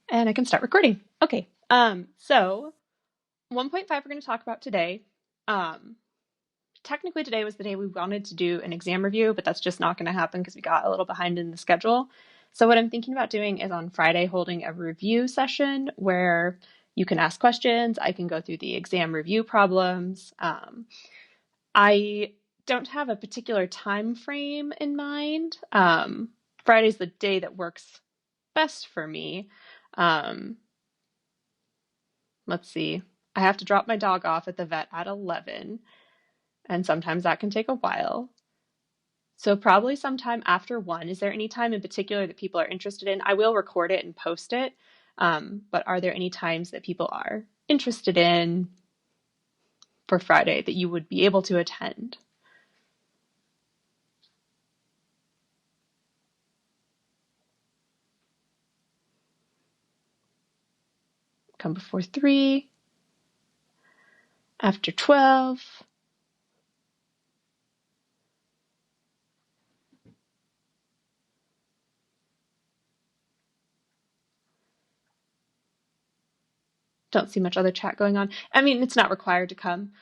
And I can start recording. Okay, so 1.5 we're going to talk about today. Technically today was the day we wanted to do an exam review, but that's just not going to happen because we got a little behind in the schedule. So what I'm thinking about doing is on Friday holding a review session where you can ask questions, I can go through the exam review problems. I don't have a particular time frame in mind. Friday's the day that works best for me. Let's see. I have to drop my dog off at the vet at 11, and sometimes that can take a while. So probably sometime after 1. Is there any time in particular that people are interested in? I will record it and post it, but are there any times that people are interested in for Friday that you would be able to attend? Come before 3, after 12. Don't see much other chat going on. I mean, it's not required to come.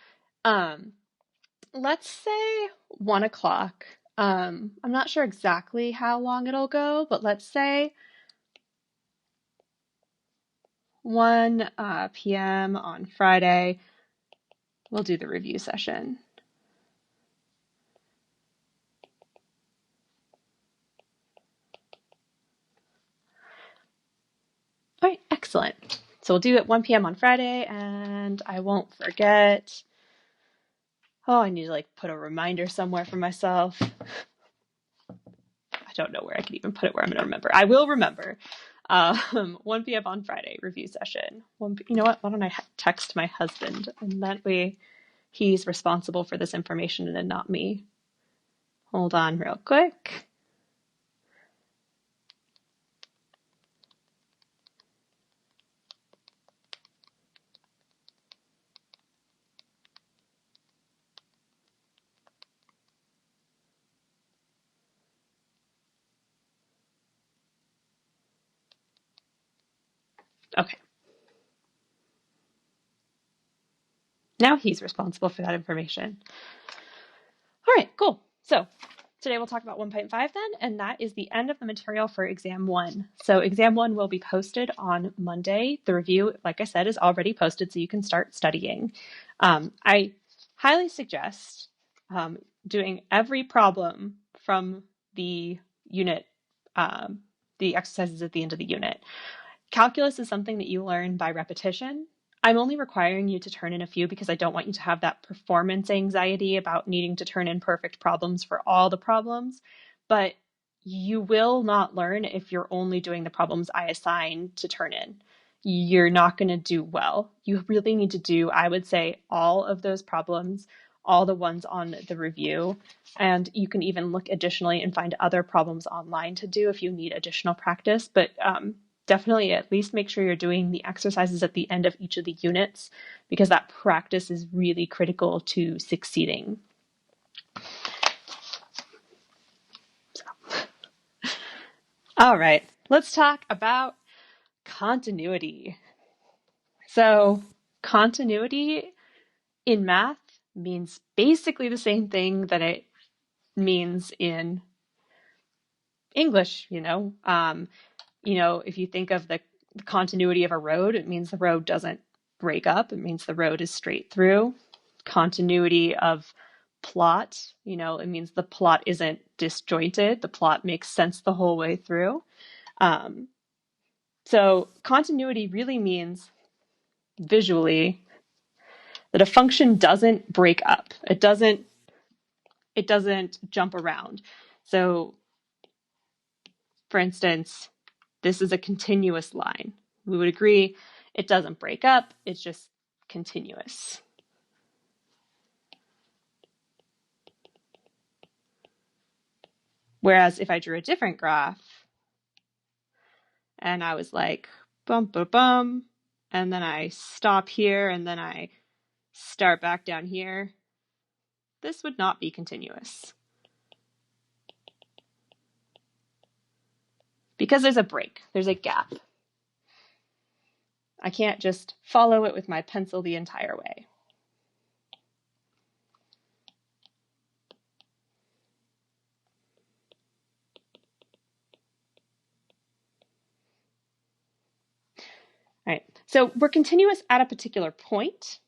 Let's say 1 o'clock. I'm not sure exactly how long it'll go, but let's say 1 p.m. on Friday, we'll do the review session. All right, excellent. So we'll do it 1 p.m. on Friday, and I won't forget. Oh, I need to put a reminder somewhere for myself. I don't know where I could even put it where I'm going to remember. I will remember. 1 p.m. on Friday, review session. You know what? Why don't I text my husband, and that way he's responsible for this information and not me. Hold on real quick. Okay. Now he's responsible for that information. All right, cool. So today we'll talk about 1.5 then, and that is the end of the material for exam 1. So exam 1 will be posted on Monday. The review, like I said, is already posted, so you can start studying. I highly suggest doing every problem from the unit, the exercises at the end of the unit. Calculus is something that you learn by repetition. I'm only requiring you to turn in a few because I don't want you to have that performance anxiety about needing to turn in perfect problems for all the problems. But you will not learn if you're only doing the problems I assign to turn in. You're not going to do well. You really need to do, I would say, all of those problems, all the ones on the review. And you can even look additionally and find other problems online to do if you need additional practice. But definitely at least make sure you're doing the exercises at the end of each of the units because that practice is really critical to succeeding. All right, let's talk about continuity. So continuity in math means basically the same thing that it means in English, if you think of the continuity of a road, it means the road doesn't break up. It means the road is straight through. Continuity of plot, it means the plot isn't disjointed. The plot makes sense the whole way through. So continuity really means visually that a function doesn't break up. It doesn't jump around. So for instance, this is a continuous line. We would agree it doesn't break up, it's just continuous. Whereas if I drew a different graph and I was like, bum, bum, bum, and then I stop here and then I start back down here, this would not be continuous. Because there's a break, there's a gap. I can't just follow it with my pencil the entire way. All right, so we're continuous at a particular point.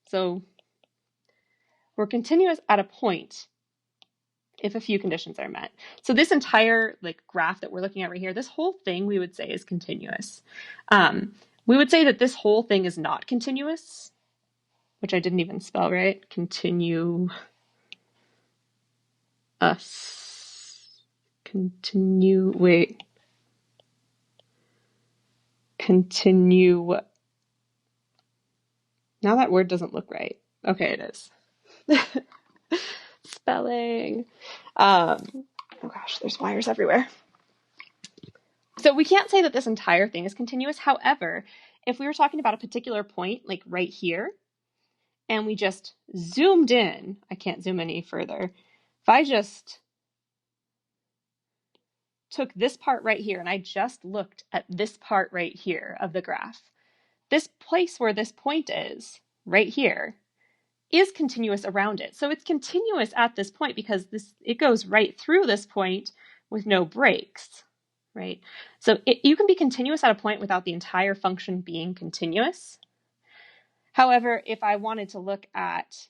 So we're continuous at a point if a few conditions are met. So this entire graph that we're looking at right here, this whole thing we would say is continuous. We would say that this whole thing is not continuous, which I didn't even spell right. Continue. Wait. Continue. Now that word doesn't look right. Okay, it is. Spelling. Oh gosh, there's wires everywhere. So we can't say that this entire thing is continuous. However, if we were talking about a particular point, like right here, and we just zoomed in, I can't zoom any further. If I just took this part right here and I just looked at this part right here of the graph, this place where this point is, right here, is continuous around it. So it's continuous at this point because it goes right through this point with no breaks, right? So you can be continuous at a point without the entire function being continuous. However, if I wanted to look at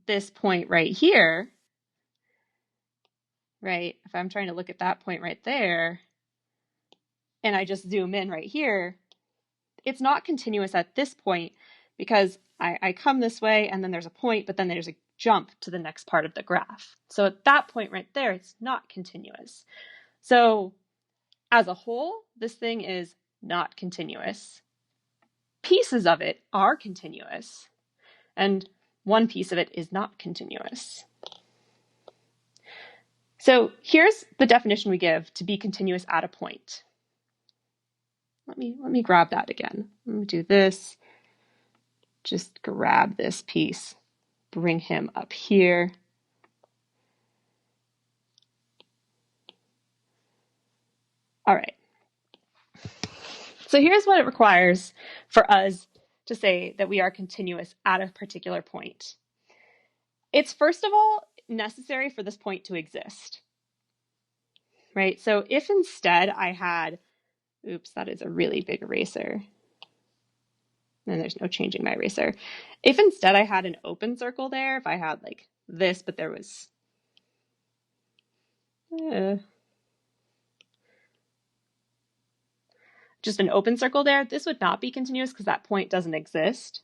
this point right here, right, if I'm trying to look at that point right there, and I just zoom in right here, it's not continuous at this point because I come this way and then there's a point, but then there's a jump to the next part of the graph. So at that point right there, it's not continuous. So as a whole, this thing is not continuous. Pieces of it are continuous, and one piece of it is not continuous. So here's the definition we give to be continuous at a point. Let me grab that again. Let me do this. Just grab this piece, bring him up here. All right. So here's what it requires for us to say that we are continuous at a particular point. It's first of all necessary for this point to exist, right? So if instead I had, oops, that is a really big eraser. And there's no changing my eraser. If instead I had an open circle there, if I had like this, but there was just an open circle there, this would not be continuous because that point doesn't exist.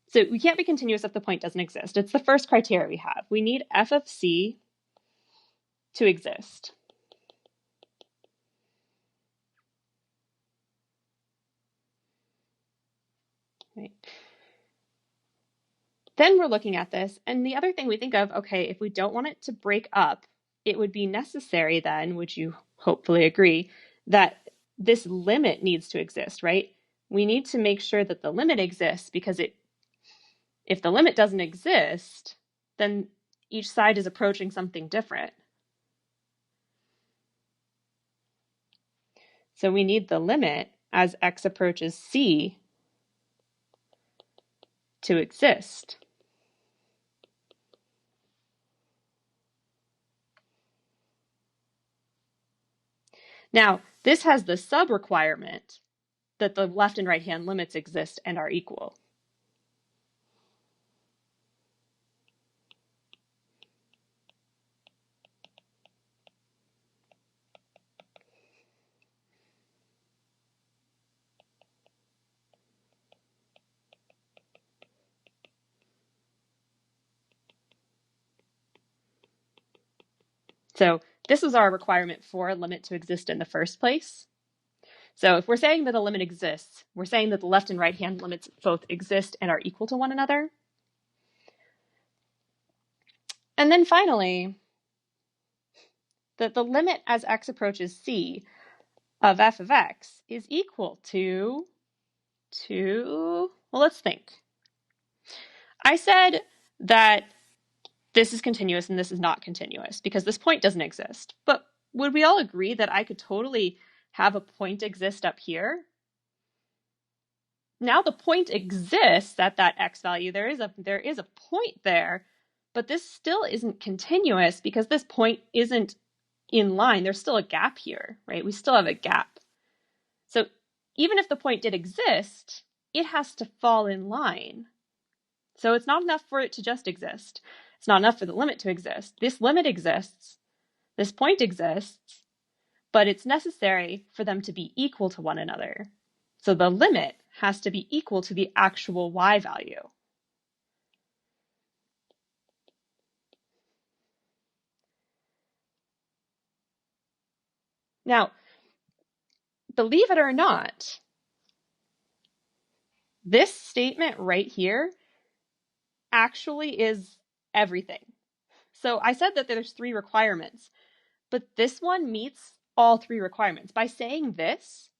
So we can't be continuous if the point doesn't exist. It's the first criteria we have. We need f of c to exist. Right. Then we're looking at this, and the other thing we think of, okay, if we don't want it to break up, it would be necessary then, would you hopefully agree, that this limit needs to exist, right? We need to make sure that the limit exists because if the limit doesn't exist, then each side is approaching something different. So we need the limit as x approaches c to exist. Now, this has the sub-requirement that the left and right-hand limits exist and are equal. So this was our requirement for a limit to exist in the first place. So if we're saying that a limit exists, we're saying that the left and right-hand limits both exist and are equal to one another. And then finally, that the limit as x approaches c of f of x is equal to, well, let's think. I said that this is continuous and this is not continuous because this point doesn't exist. But would we all agree that I could totally have a point exist up here? Now the point exists at that x value. There is a point there, but this still isn't continuous because this point isn't in line. There's still a gap here, right? We still have a gap. So even if the point did exist, it has to fall in line. So it's not enough for it to just exist. It's not enough for the limit to exist. This limit exists, this point exists, but it's necessary for them to be equal to one another. So the limit has to be equal to the actual y value. Now, believe it or not, this statement right here actually is everything. So I said that there's 3 requirements, but this one meets all 3 requirements. By saying this,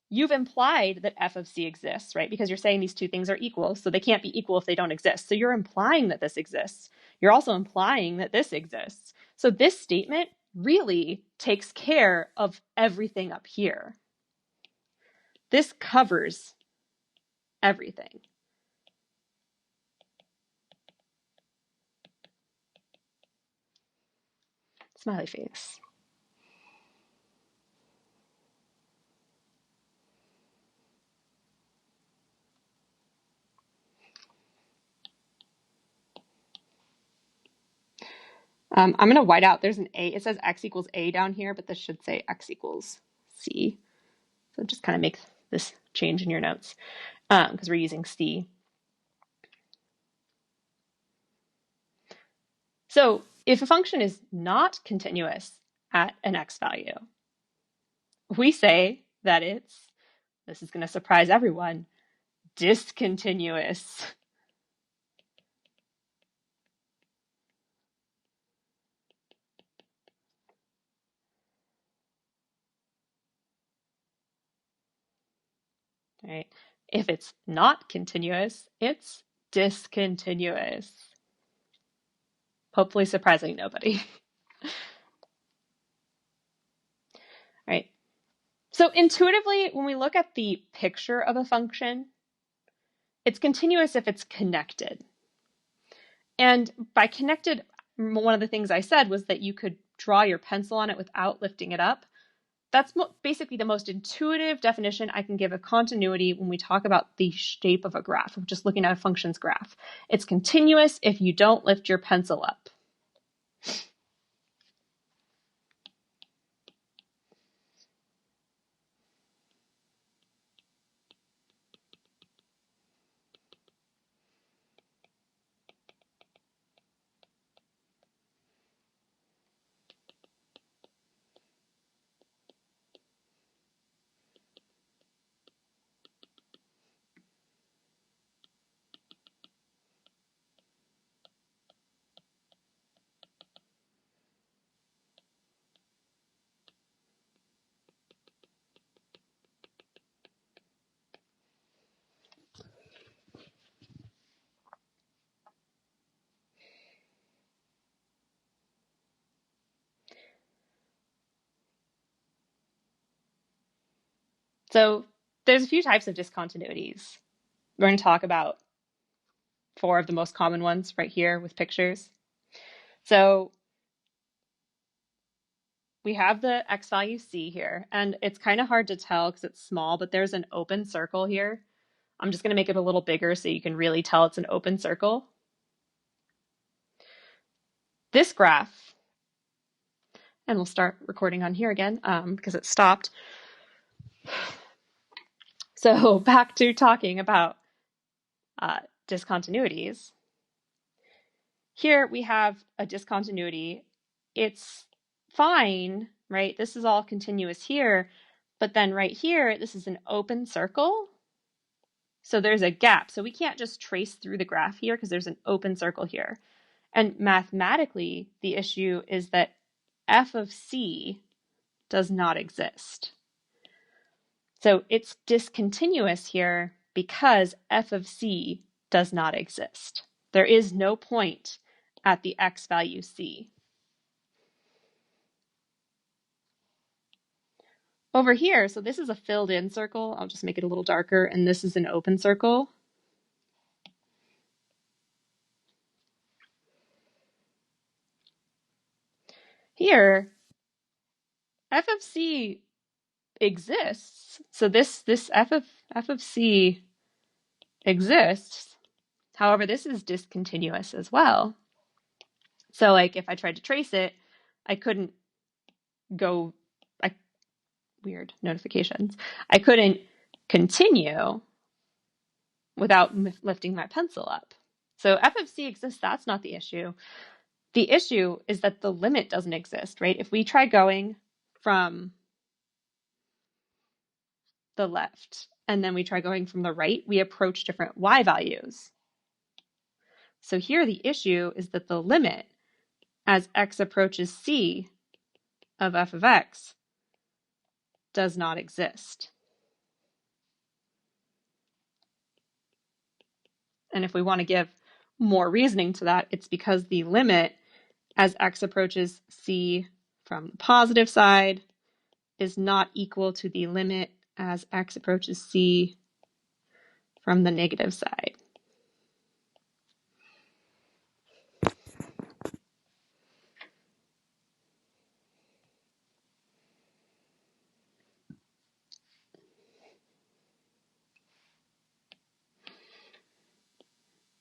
you've implied that f of c exists, right? Because you're saying these 2 things are equal, so they can't be equal if they don't exist. So you're implying that this exists. You're also implying that this exists. So this statement really takes care of everything up here. This covers everything. Smiley face. I'm going to white out. There's an a. It says x equals a down here, but this should say x equals c. So just kind of make this change in your notes because we're using c. So if a function is not continuous at an x value, we say that it's, this is going to surprise everyone, discontinuous. Right? If it's not continuous, it's discontinuous. Hopefully surprising nobody. Right? So intuitively, when we look at the picture of a function, it's continuous if it's connected. And by connected, one of the things I said was that you could draw your pencil on it without lifting it up. That's basically the most intuitive definition I can give of continuity when we talk about the shape of a graph, of just looking at a function's graph. It's continuous if you don't lift your pencil up. So there's a few types of discontinuities. We're going to talk about 4 of the most common ones right here with pictures. So we have the x value c here, and it's kind of hard to tell because it's small, but there's an open circle here. I'm just going to make it a little bigger so you can really tell it's an open circle. This graph, and we'll start recording on here again because it stopped. So back to talking about discontinuities. Here we have a discontinuity. It's fine, right? This is all continuous here, but then right here, this is an open circle. So there's a gap. So we can't just trace through the graph here because there's an open circle here. And mathematically, the issue is that f of c does not exist. So it's discontinuous here because f of c does not exist. There is no point at the x value c. Over here, so this is a filled in circle. I'll just make it a little darker, and this is an open circle. Here, f of c exists. So this f of c exists. However, this is discontinuous as well. So like if I tried to trace it, I couldn't go, weird notifications. I couldn't continue without lifting my pencil up. So f of c exists, that's not the issue. The issue is that the limit doesn't exist, right? If we try going from the left and then we try going from the right, we approach different y values. So here the issue is that the limit as x approaches c of f of x does not exist. And if we want to give more reasoning to that, it's because the limit as x approaches c from the positive side is not equal to the limit as x approaches c from the negative side.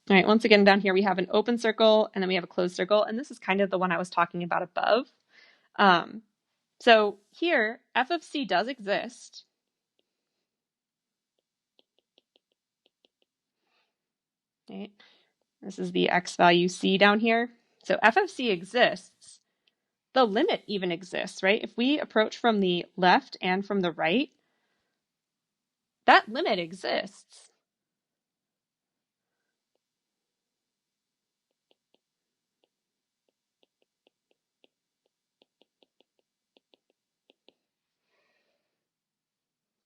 All right, once again, down here we have an open circle and then we have a closed circle, and this is kind of the one I was talking about above. So here, f of c does exist. Right? This is the x value c down here. So f of c exists. The limit even exists, right? If we approach from the left and from the right, that limit exists.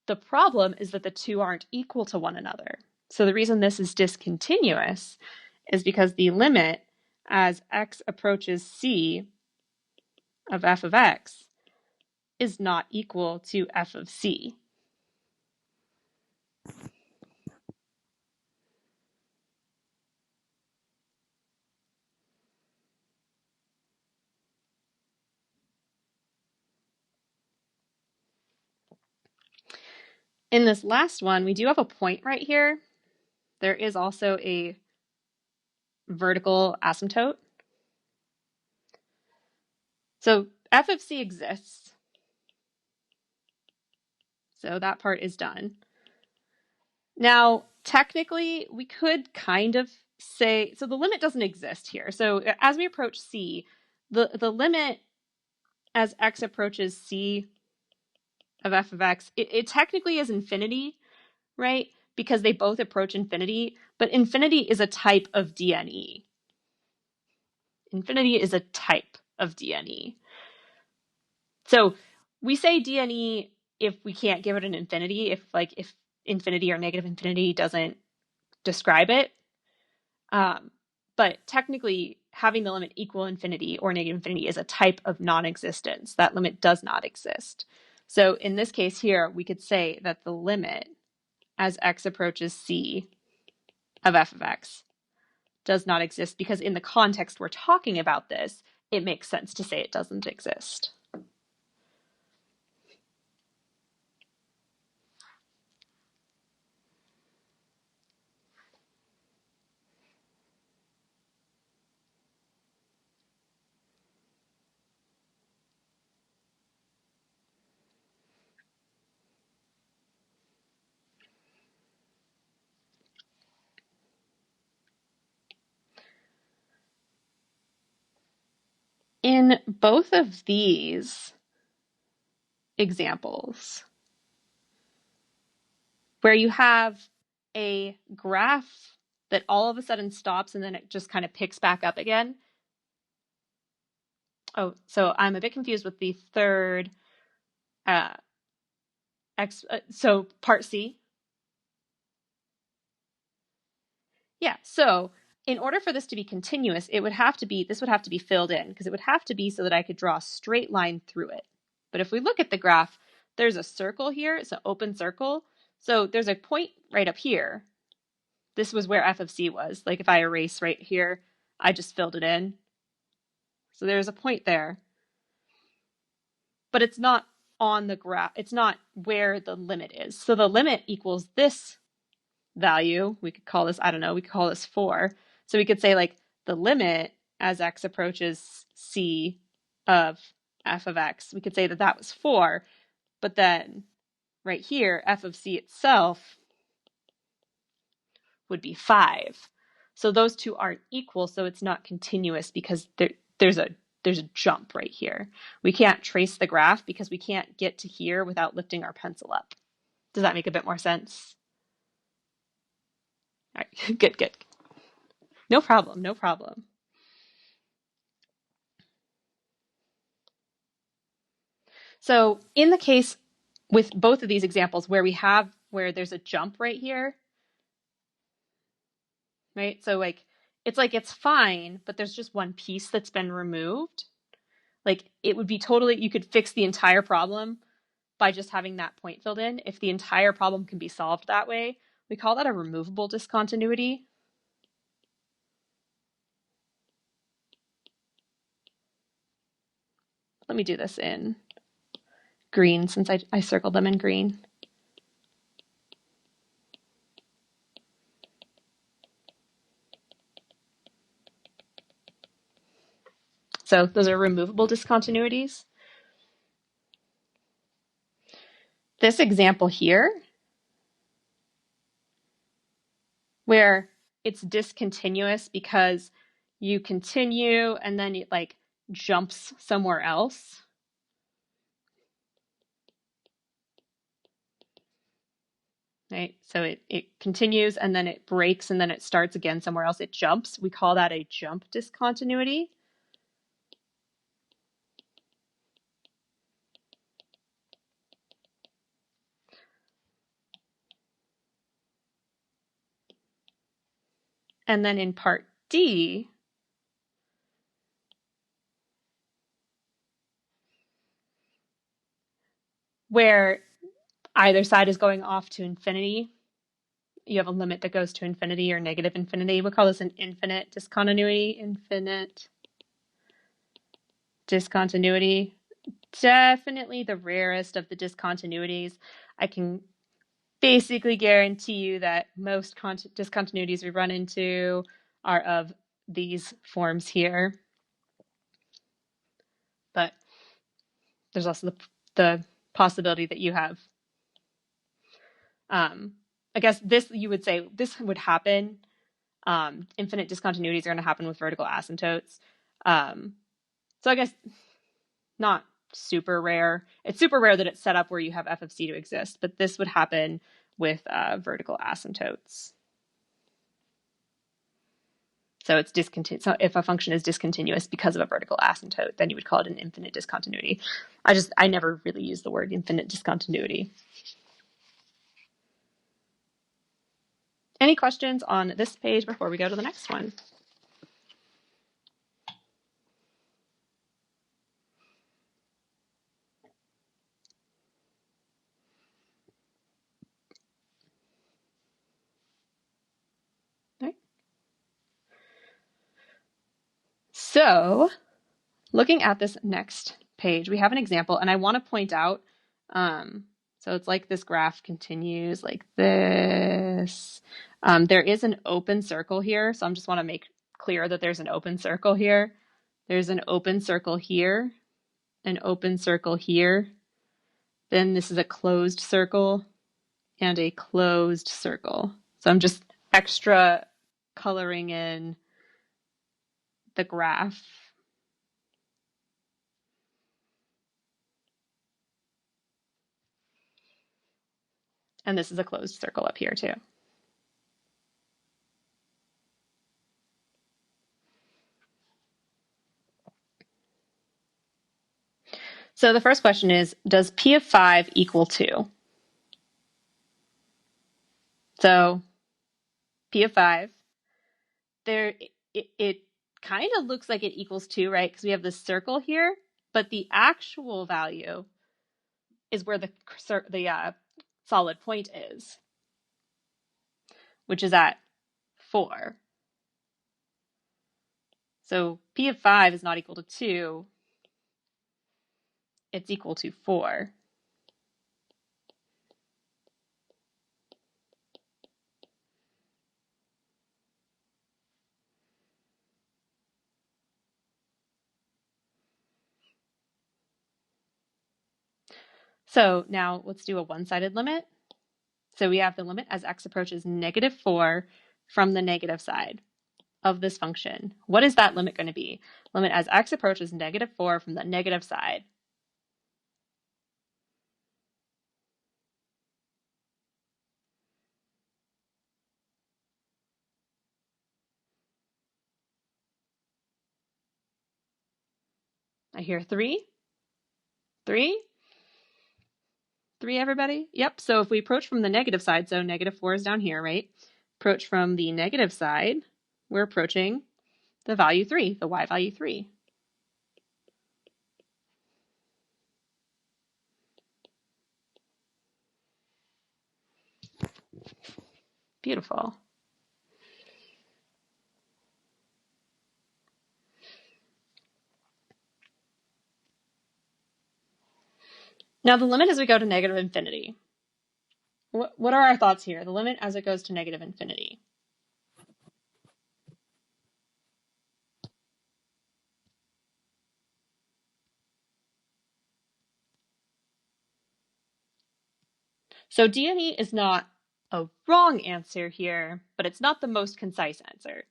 The problem is that the two aren't equal to one another. So the reason this is discontinuous is because the limit as x approaches c of f of x is not equal to f of c. In this last one, we do have a point right here. There is also a vertical asymptote. So f of c exists. So that part is done. Now, technically, we could kind of say, so the limit doesn't exist here. So as we approach c, the limit as x approaches c of f of x, it technically is infinity, right? Because they both approach infinity, but infinity is a type of DNE. Infinity is a type of DNE. So we say DNE if we can't give it an infinity, if infinity or negative infinity doesn't describe it. But technically, having the limit equal infinity or negative infinity is a type of non-existence. That limit does not exist. So in this case here, we could say that the limit as x approaches c of f of x does not exist because in the context we're talking about this, it makes sense to say it doesn't exist. In both of these examples, where you have a graph that all of a sudden stops and then it just kind of picks back up again. Oh, so I'm a bit confused with the third so part C. Yeah, so in order for this to be continuous, this would have to be filled in, because it would have to be so that I could draw a straight line through it. But if we look at the graph, there's a circle here. It's an open circle. So there's a point right up here. This was where f of c was. Like if I erase right here, I just filled it in. So there's a point there. But it's not on the graph. It's not where the limit is. So the limit equals this value. We could call this, I don't know, we could call this 4. So we could say like the limit as x approaches c of f of x, we could say that that was 4. But then right here, f of c itself would be 5. So those two aren't equal, so it's not continuous because there's a jump right here. We can't trace the graph because we can't get to here without lifting our pencil up. Does that make a bit more sense? All right, good. No problem, no problem. So in the case with both of these examples where there's a jump right here, right? So it's fine, but there's just one piece that's been removed. Like it would be totally, you could fix the entire problem by just having that point filled in. If the entire problem can be solved that way, we call that a removable discontinuity. Let me do this in green since I circled them in green. So those are removable discontinuities. This example here, where it's discontinuous because you continue and then it like jumps somewhere else. Right? So it continues and then it breaks and then it starts again somewhere else. It jumps. We call that a jump discontinuity. And then in part D, where either side is going off to infinity, you have a limit that goes to infinity or negative infinity. We'll call this an infinite discontinuity. Infinite discontinuity. Definitely the rarest of the discontinuities. I can basically guarantee you that most discontinuities we run into are of these forms here. But there's also the possibility that you have, I guess this, you would say this would happen. Infinite discontinuities are going to happen with vertical asymptotes. So I guess not super rare. It's super rare that it's set up where you have f of c to exist, but this would happen with vertical asymptotes. So it's discontinuous. So if a function is discontinuous because of a vertical asymptote, then you would call it an infinite discontinuity. I never really use the word infinite discontinuity. Any questions on this page before we go to the next one? So looking at this next page, we have an example, and I want to point out, so it's like this graph continues like this. There is an open circle here, so I just want to make clear that there's an open circle here. There's an open circle here, an open circle here. Then this is a closed circle and a closed circle. So I'm just extra coloring in the graph. And this is a closed circle up here too. So the first question is, does P of 5 equal 2? So P of 5 it kind of looks like it equals 2, right? Because we have this circle here, but the actual value is where the solid point is, which is at 4. So P of 5 is not equal to 2. It's equal to 4. So now let's do a one-sided limit. So we have the limit as x approaches -4 from the negative side of this function. What is that limit going to be? Limit as x approaches -4 from the negative side. I hear 3. 3? 3, everybody? Yep, so if we approach from the negative side, so -4 is down here, right? Approach from the negative side, we're approaching the value 3, the y value 3. Beautiful. Now the limit as we go to negative infinity. What are our thoughts here? The limit as it goes to negative infinity. So D&E is not a wrong answer here, but it's not the most concise answer.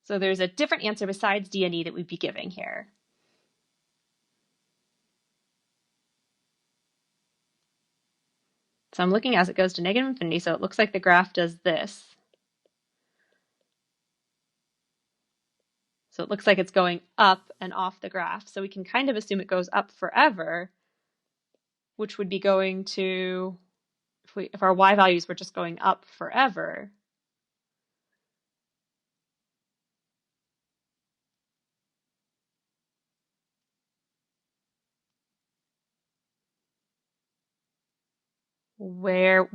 So there's a different answer besides D&E that we'd be giving here. So I'm looking as it goes to negative infinity, so it looks like the graph does this. So it looks like it's going up and off the graph. So we can kind of assume it goes up forever, which would be going to, if our y values were just going up forever, what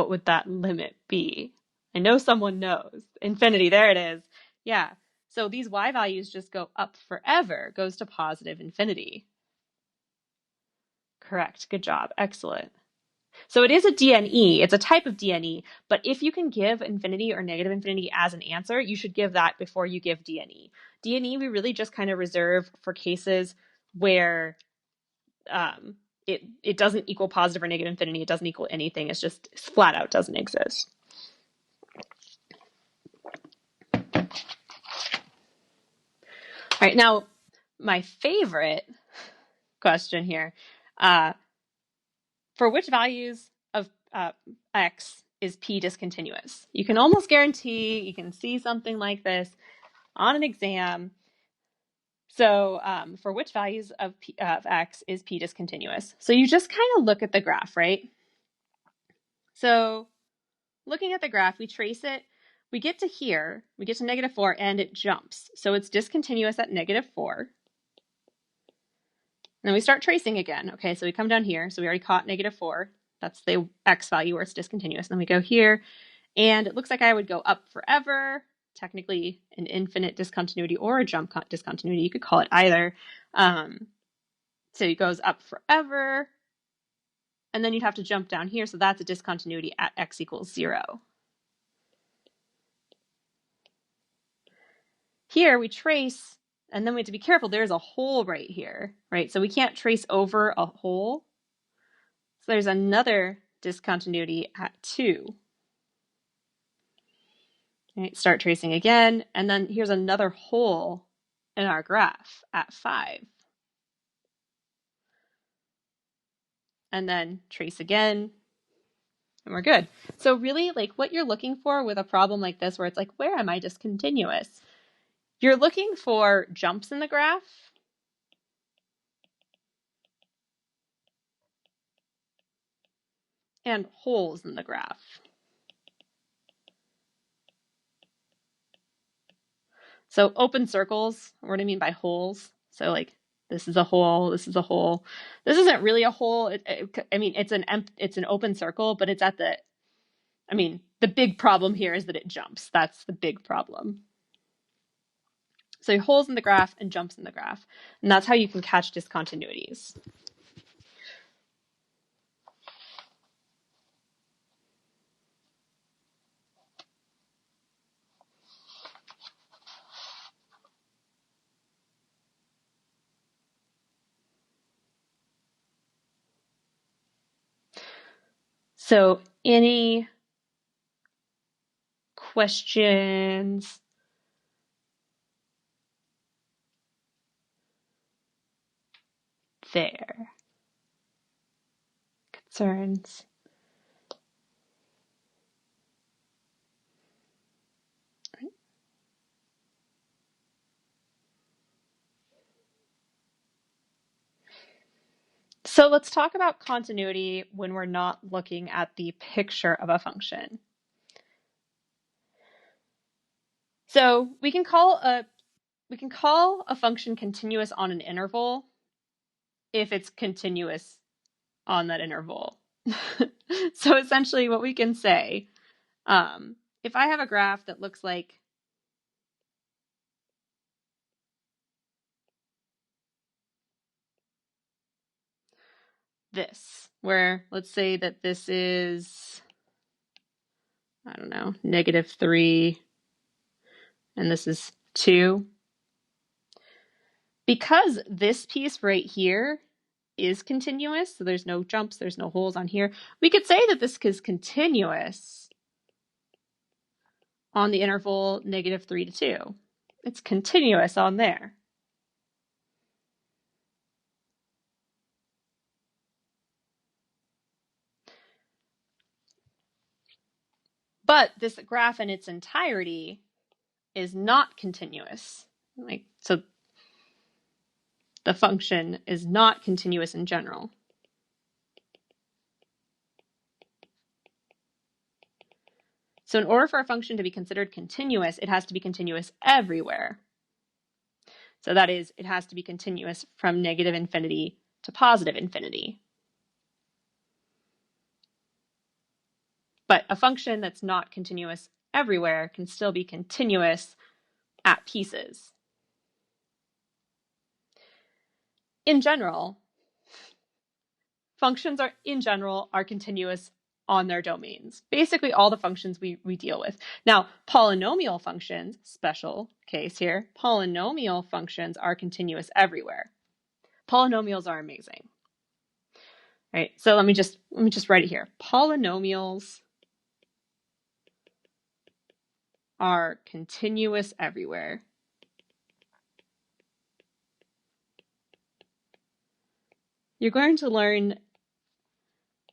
would that limit be? I know someone knows. Infinity, there it is. Yeah. So these y values just go up forever, goes to positive infinity. Correct. Good job. Excellent. So it is a DNE. It's a type of DNE, but if you can give infinity or negative infinity as an answer, you should give that before you give DNE. DNE we really just kind of reserve for cases where it doesn't equal positive or negative infinity. It doesn't equal anything. It's just flat out doesn't exist. All right, now my favorite question here, for which values of x is P discontinuous? You can almost guarantee you can see something like this on an exam. So for which values of x is P discontinuous? So you just kind of look at the graph, right? So looking at the graph, we trace it. We get to here, we get to -4, and it jumps. So it's discontinuous at -4. And then we start tracing again. Okay, so we come down here. So we already caught -4. That's the x value where it's discontinuous. And then we go here, and it looks like I would go up forever. Technically an infinite discontinuity or a jump discontinuity. You could call it either. So it goes up forever. And then you'd have to jump down here. So that's a discontinuity at x equals 0. Here we trace, and then we have to be careful. There's a hole right here, right? So we can't trace over a hole. So there's another discontinuity at 2. Right, start tracing again, and then here's another hole in our graph at 5. And then trace again, and we're good. So really, like what you're looking for with a problem like this, where it's like, where am I discontinuous? You're looking for jumps in the graph, and holes in the graph. So open circles, what do I mean by holes? So like this is a hole, this is a hole. This isn't really a hole. I mean, it's an open circle, but it's at the, I mean, the big problem here is that it jumps. That's the big problem. So holes in the graph and jumps in the graph. And that's how you can catch discontinuities. So any questions? There. Concerns? So let's talk about continuity when we're not looking at the picture of a function. So we can call a function continuous on an interval if it's continuous on that interval. So essentially what we can say, if I have a graph that looks like this, where let's say that this is, I don't know, -3, and this is 2. Because this piece right here is continuous, so there's no jumps, there's no holes on here, we could say that this is continuous on the interval -3 to 2. It's continuous on there. But this graph in its entirety is not continuous. So the function is not continuous in general. So in order for a function to be considered continuous, it has to be continuous everywhere. So that is, it has to be continuous from -infinity to +infinity. But a function that's not continuous everywhere can still be continuous at pieces. In general, functions are continuous on their domains. Basically all the functions we deal with. Now, polynomial functions, special case here, polynomial functions are continuous everywhere. Polynomials are amazing. All right, so let me just write it here. Polynomials are continuous everywhere. You're going to learn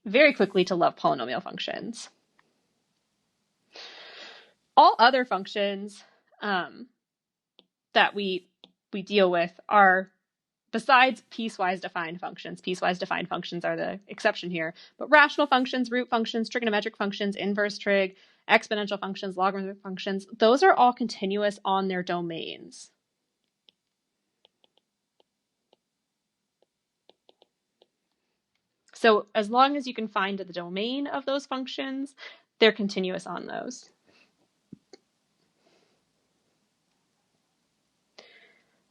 very quickly to love polynomial functions. All other functions that we deal with are, besides piecewise defined functions. Piecewise defined functions are the exception here, but rational functions, root functions, trigonometric functions, inverse trig, exponential functions, logarithmic functions, those are all continuous on their domains. So as long as you can find the domain of those functions, they're continuous on those.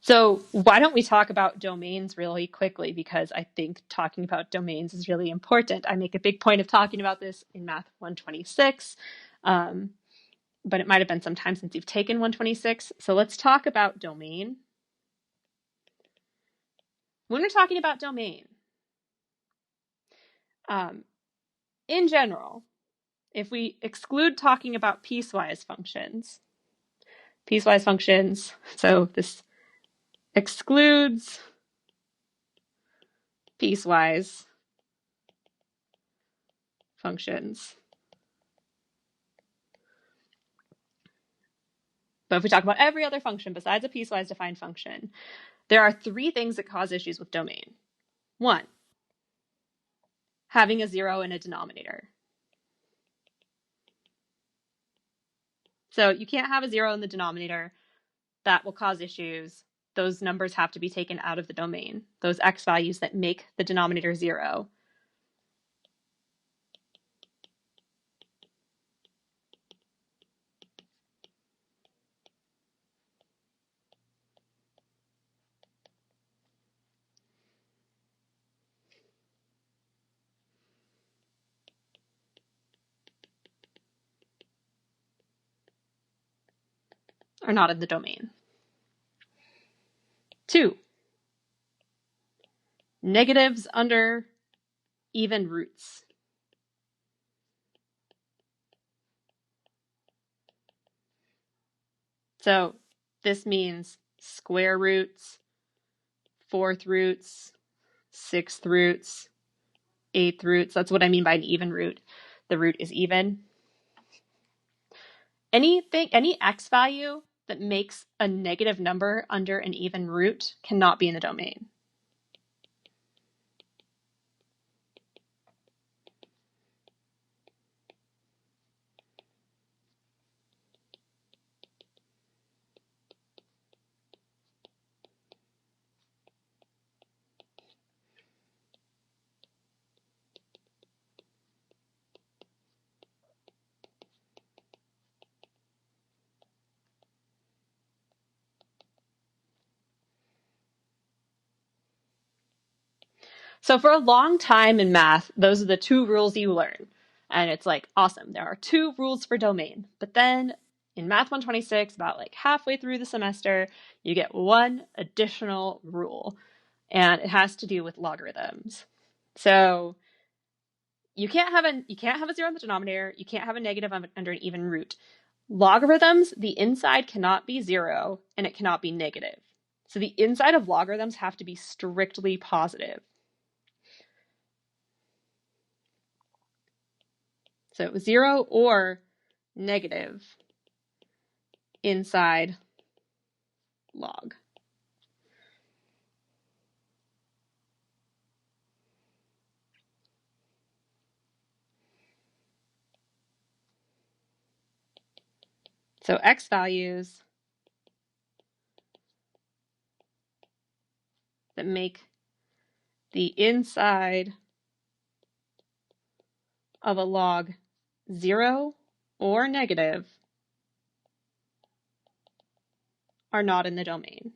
So why don't we talk about domains really quickly, because I think talking about domains is really important. I make a big point of talking about this in Math 126, but it might have been some time since you've taken 126. So let's talk about domain. When we're talking about domain, in general, if we exclude talking about piecewise functions, so this excludes piecewise functions. But if we talk about every other function besides a piecewise defined function, there are 3 things that cause issues with domain. 1, having a 0 in a denominator. So you can't have a 0 in the denominator that will cause issues. Those numbers have to be taken out of the domain, those x values that make the denominator 0. Are not in the domain. 2, negatives under even roots. So this means square roots, 4th roots, 6th roots, 8th roots. That's what I mean by an even root. The root is even. Any x value that makes a negative number under an even root cannot be in the domain. So for a long time in math, those are the 2 rules you learn. And it's like, awesome, there are 2 rules for domain. But then in Math 126, about like halfway through the semester, you get 1 additional rule. And it has to do with logarithms. So you can't have a 0 in the denominator, you can't have a negative under an even root. Logarithms, the inside cannot be 0 and it cannot be negative. So the inside of logarithms have to be strictly positive. So 0 or negative inside log. So x values that make the inside of a log 0 or negative are not in the domain.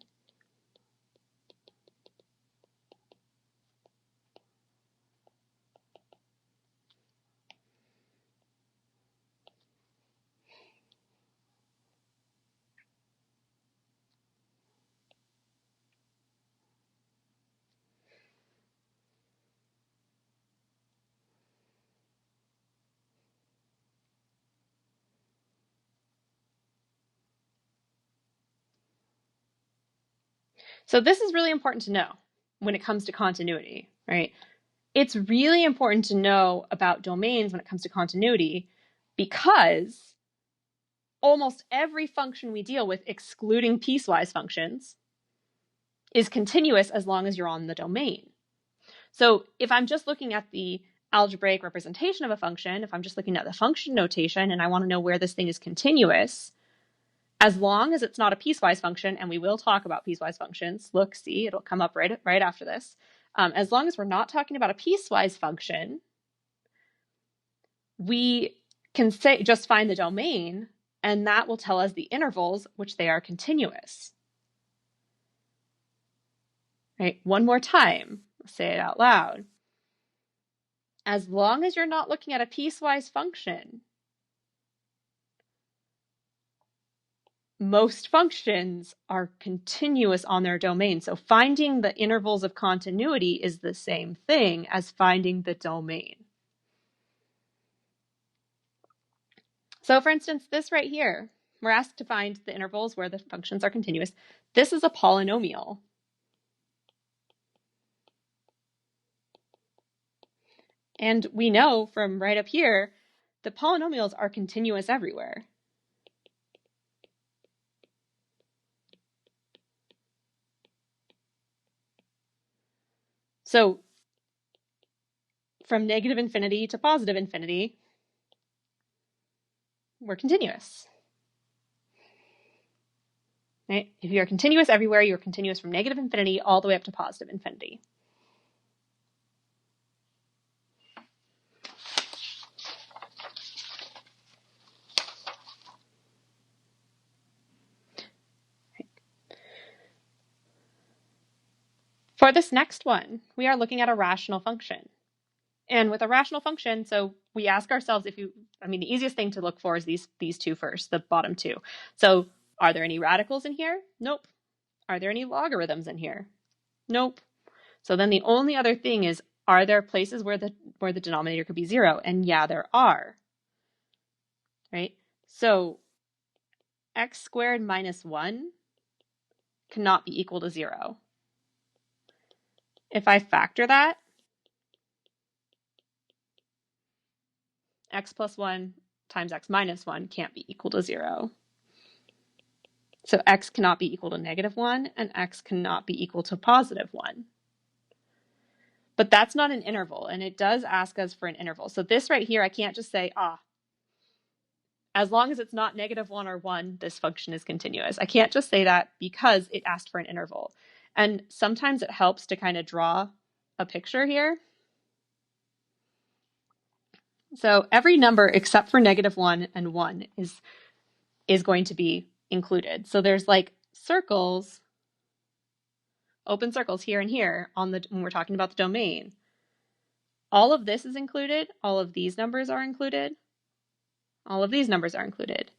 So this is really important to know when it comes to continuity, right? It's really important to know about domains when it comes to continuity because almost every function we deal with, excluding piecewise functions, is continuous as long as you're on the domain. So if I'm just looking at the algebraic representation of a function, if I'm just looking at the function notation and I want to know where this thing is continuous, as long as it's not a piecewise function, and we will talk about piecewise functions, look, see, it'll come up right after this. As long as we're not talking about a piecewise function, we can say just find the domain, and that will tell us the intervals which they are continuous. Right? One more time, I'll say it out loud. As long as you're not looking at a piecewise function, most functions are continuous on their domain. So finding the intervals of continuity is the same thing as finding the domain. So for instance, this right here, we're asked to find the intervals where the functions are continuous. This is a polynomial. And we know from right up here, the polynomials are continuous everywhere. So from negative infinity to positive infinity, we're continuous. right? If you're continuous everywhere, you're continuous from negative infinity all the way up to positive infinity. For this next one, we are looking at a rational function. And with a rational function, so we ask ourselves the easiest thing to look for is these two first, the bottom two. So are there any radicals in here? Nope. Are there any logarithms in here? Nope. So then the only other thing is, are there places where the denominator could be 0? And yeah, there are. Right? So x squared minus 1 cannot be equal to 0. If I factor that, x plus 1 times x minus 1 can't be equal to 0. So x cannot be equal to -1, and x cannot be equal to +1. But that's not an interval, and it does ask us for an interval. So this right here, I can't just say, as long as it's not -1 or 1, this function is continuous. I can't just say that because it asked for an interval. And sometimes it helps to kind of draw a picture here. So every number except for -1 and 1 is going to be included. So there's like circles, open circles here and here when we're talking about the domain. All of this is included. All of these numbers are included. All of these numbers are included.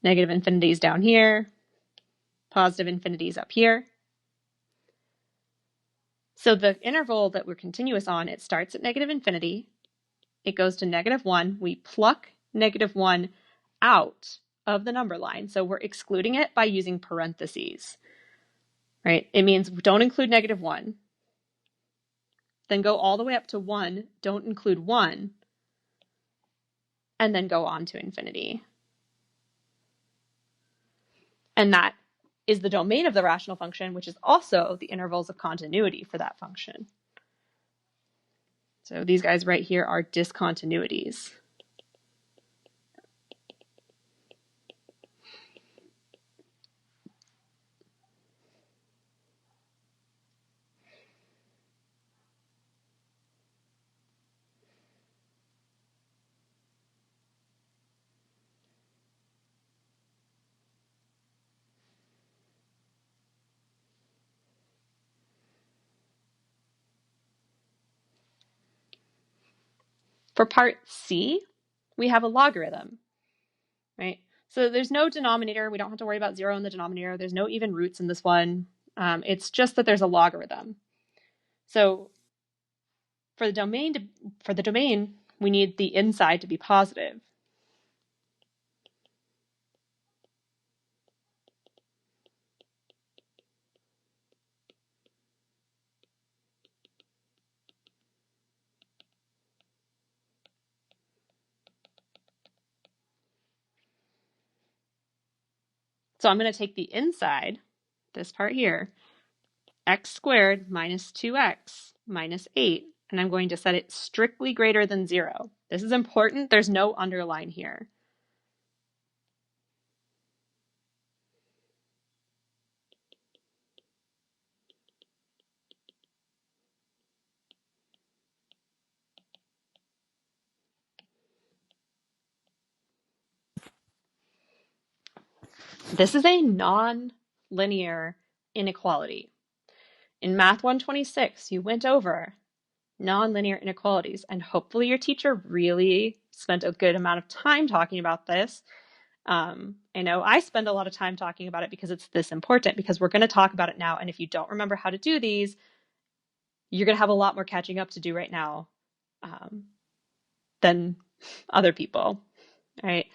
Negative infinities down here, positive infinities up here. So the interval that we're continuous on, it starts at negative infinity. It goes to -1. We pluck -1 out of the number line. So we're excluding it by using parentheses, right? It means don't include -1. Then go all the way up to 1. Don't include 1. And then go on to infinity. And that is the domain of the rational function, which is also the intervals of continuity for that function. So these guys right here are discontinuities. For part C, we have a logarithm, right? So there's no denominator. We don't have to worry about 0 in the denominator. There's no even roots in this one. It's just that there's a logarithm. So for the domain, we need the inside to be positive. So I'm going to take the inside, this part here, x squared minus 2x minus 8, and I'm going to set it strictly greater than 0. This is important. There's no underline here. This is a nonlinear inequality. In Math 126, you went over nonlinear inequalities, and hopefully your teacher really spent a good amount of time talking about this. I know I spend a lot of time talking about it because it's this important, because we're going to talk about it now, and if you don't remember how to do these, you're going to have a lot more catching up to do right now than other people, right?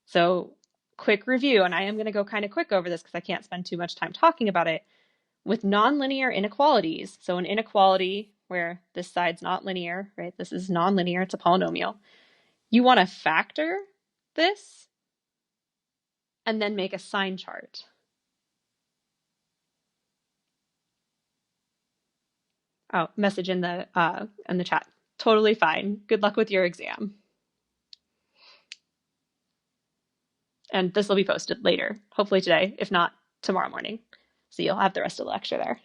So quick review, and I am going to go kind of quick over this because I can't spend too much time talking about it. With nonlinear inequalities, so an inequality where this side's not linear, right? This is nonlinear, it's a polynomial. You want to factor this and then make a sign chart. Oh, message in the chat. Totally fine. Good luck with your exam. And this will be posted later, hopefully today, if not tomorrow morning. So you'll have the rest of the lecture there.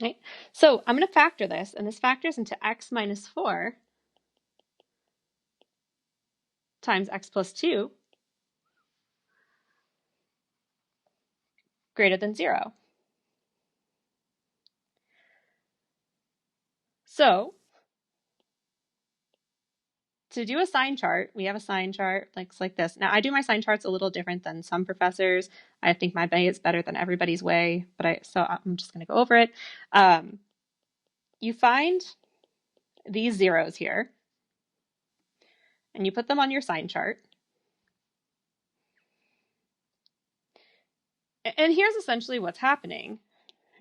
Right? So I'm going to factor this, and this factors into x minus 4 times x plus 2 greater than 0. So to do a sign chart, we have a sign chart like this. Now, I do my sign charts a little different than some professors. I think my way is better than everybody's way, so I'm just going to go over it. You find these zeros here, and you put them on your sign chart. And here's essentially what's happening,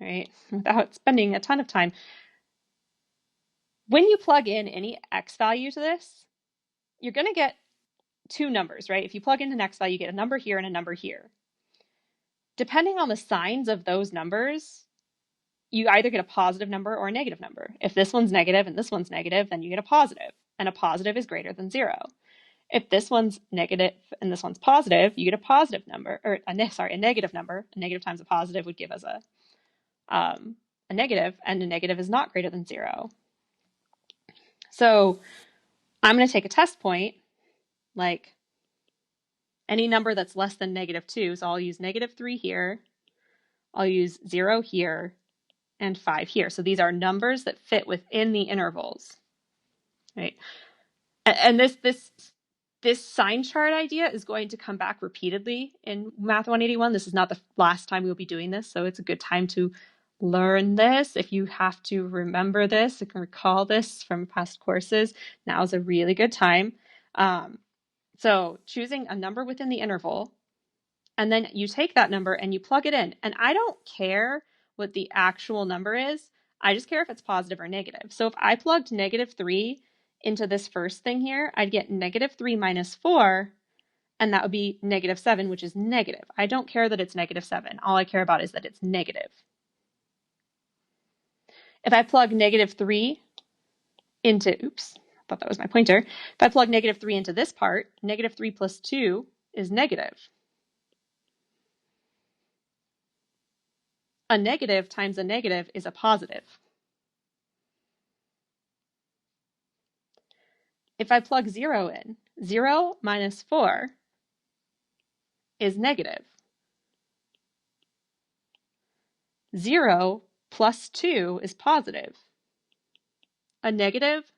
right? Without spending a ton of time. When you plug in any x value to this, you're going to get two numbers, right? If you plug in an x value, you get a number here and a number here. Depending on the signs of those numbers, you either get a positive number or a negative number. If this one's negative and this one's negative, then you get a positive, and a positive is greater than 0. If this one's negative and this one's positive, you get a positive number, or a negative number. A negative times a positive would give us a negative, and a negative is not greater than 0. So I'm going to take a test point, like any number that's less than -2. So I'll use -3 here, I'll use 0 here, and 5 here. So these are numbers that fit within the intervals, right? And this sign chart idea is going to come back repeatedly in Math 181. This is not the last time we'll be doing this, so it's a good time to learn this. If you have to remember this, you can recall this from past courses, now is a really good time. So choosing a number within the interval, and then you take that number and you plug it in. And I don't care what the actual number is. I just care if it's positive or negative. So if I plugged -3 into this first thing here, I'd get -3 minus 4, and that would be -7, which is negative. I don't care that it's -7. All I care about is that it's negative. If I plug -3 into, oops, I thought that was my pointer. If I plug -3 into this part, -3 plus 2 is negative. A negative times a negative is a positive. If I plug 0 in, 0 minus 4 is negative. 0 plus 2 is positive. A negative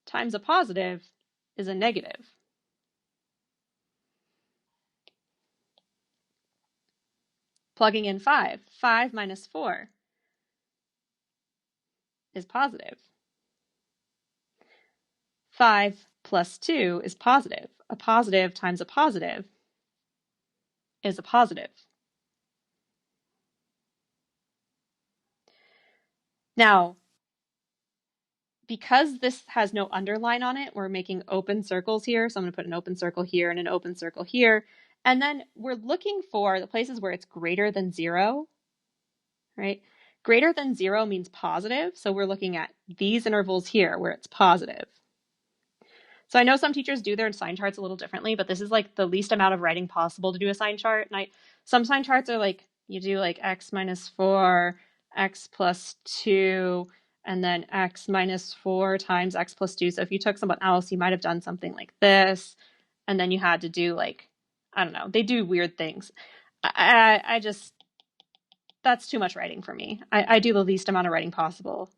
times a positive is a negative. Plugging in 5, 5 minus 4 is positive. 5 plus 2 is positive. A positive times a positive is a positive. Now, because this has no underline on it, we're making open circles here. So I'm going to put an open circle here and an open circle here. And then we're looking for the places where it's greater than 0, right? Greater than 0 means positive. So we're looking at these intervals here where it's positive. So I know some teachers do their sign charts a little differently, but this is like the least amount of writing possible to do a sign chart. And some sign charts are like, you do like x minus 4, x plus 2, and then x minus 4 times x plus 2. So if you took someone else, you might have done something like this. And then you had to do like, I don't know, they do weird things. I just, that's too much writing for me. I do the least amount of writing possible.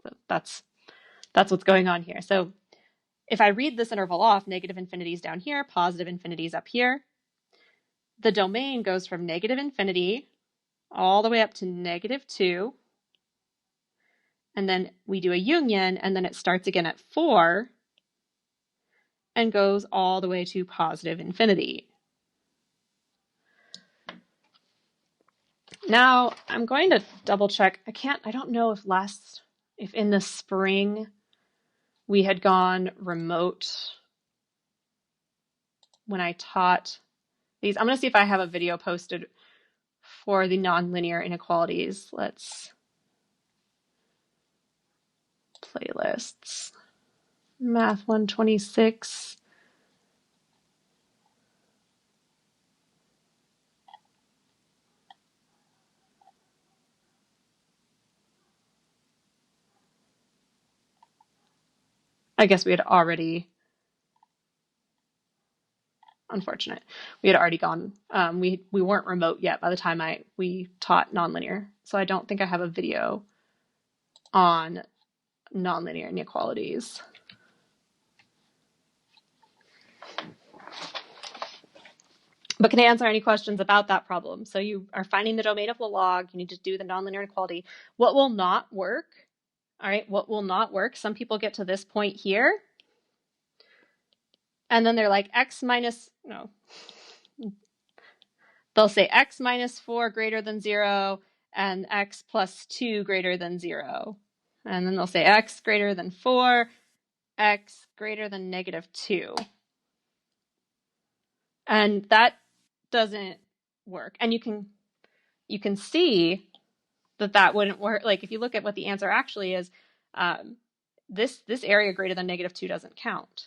So that's what's going on here. So if I read this interval off, negative infinities down here, positive infinities up here, the domain goes from negative infinity all the way up to -2. And then we do a union, and then it starts again at 4 and goes all the way to positive infinity. Now, I'm going to double check. I don't know if in the spring we had gone remote when I taught these. I'm going to see if I have a video posted for the nonlinear inequalities. Let's playlists. Math 126. I guess we had already, unfortunate, we had already gone, we weren't remote yet by the time we taught nonlinear. So I don't think I have a video on nonlinear inequalities. But can I answer any questions about that problem? So you are finding the domain of the log. You need to do the nonlinear inequality. What will not work? All right, what will not work? Some people get to this point here, and then they're like x minus, no. They'll say x minus 4 greater than 0 and x plus 2 greater than 0. And then they'll say x greater than 4, x greater than negative 2. And that doesn't work. And you can see that wouldn't work. Like if you look at what the answer actually is, this area greater than negative 2 doesn't count.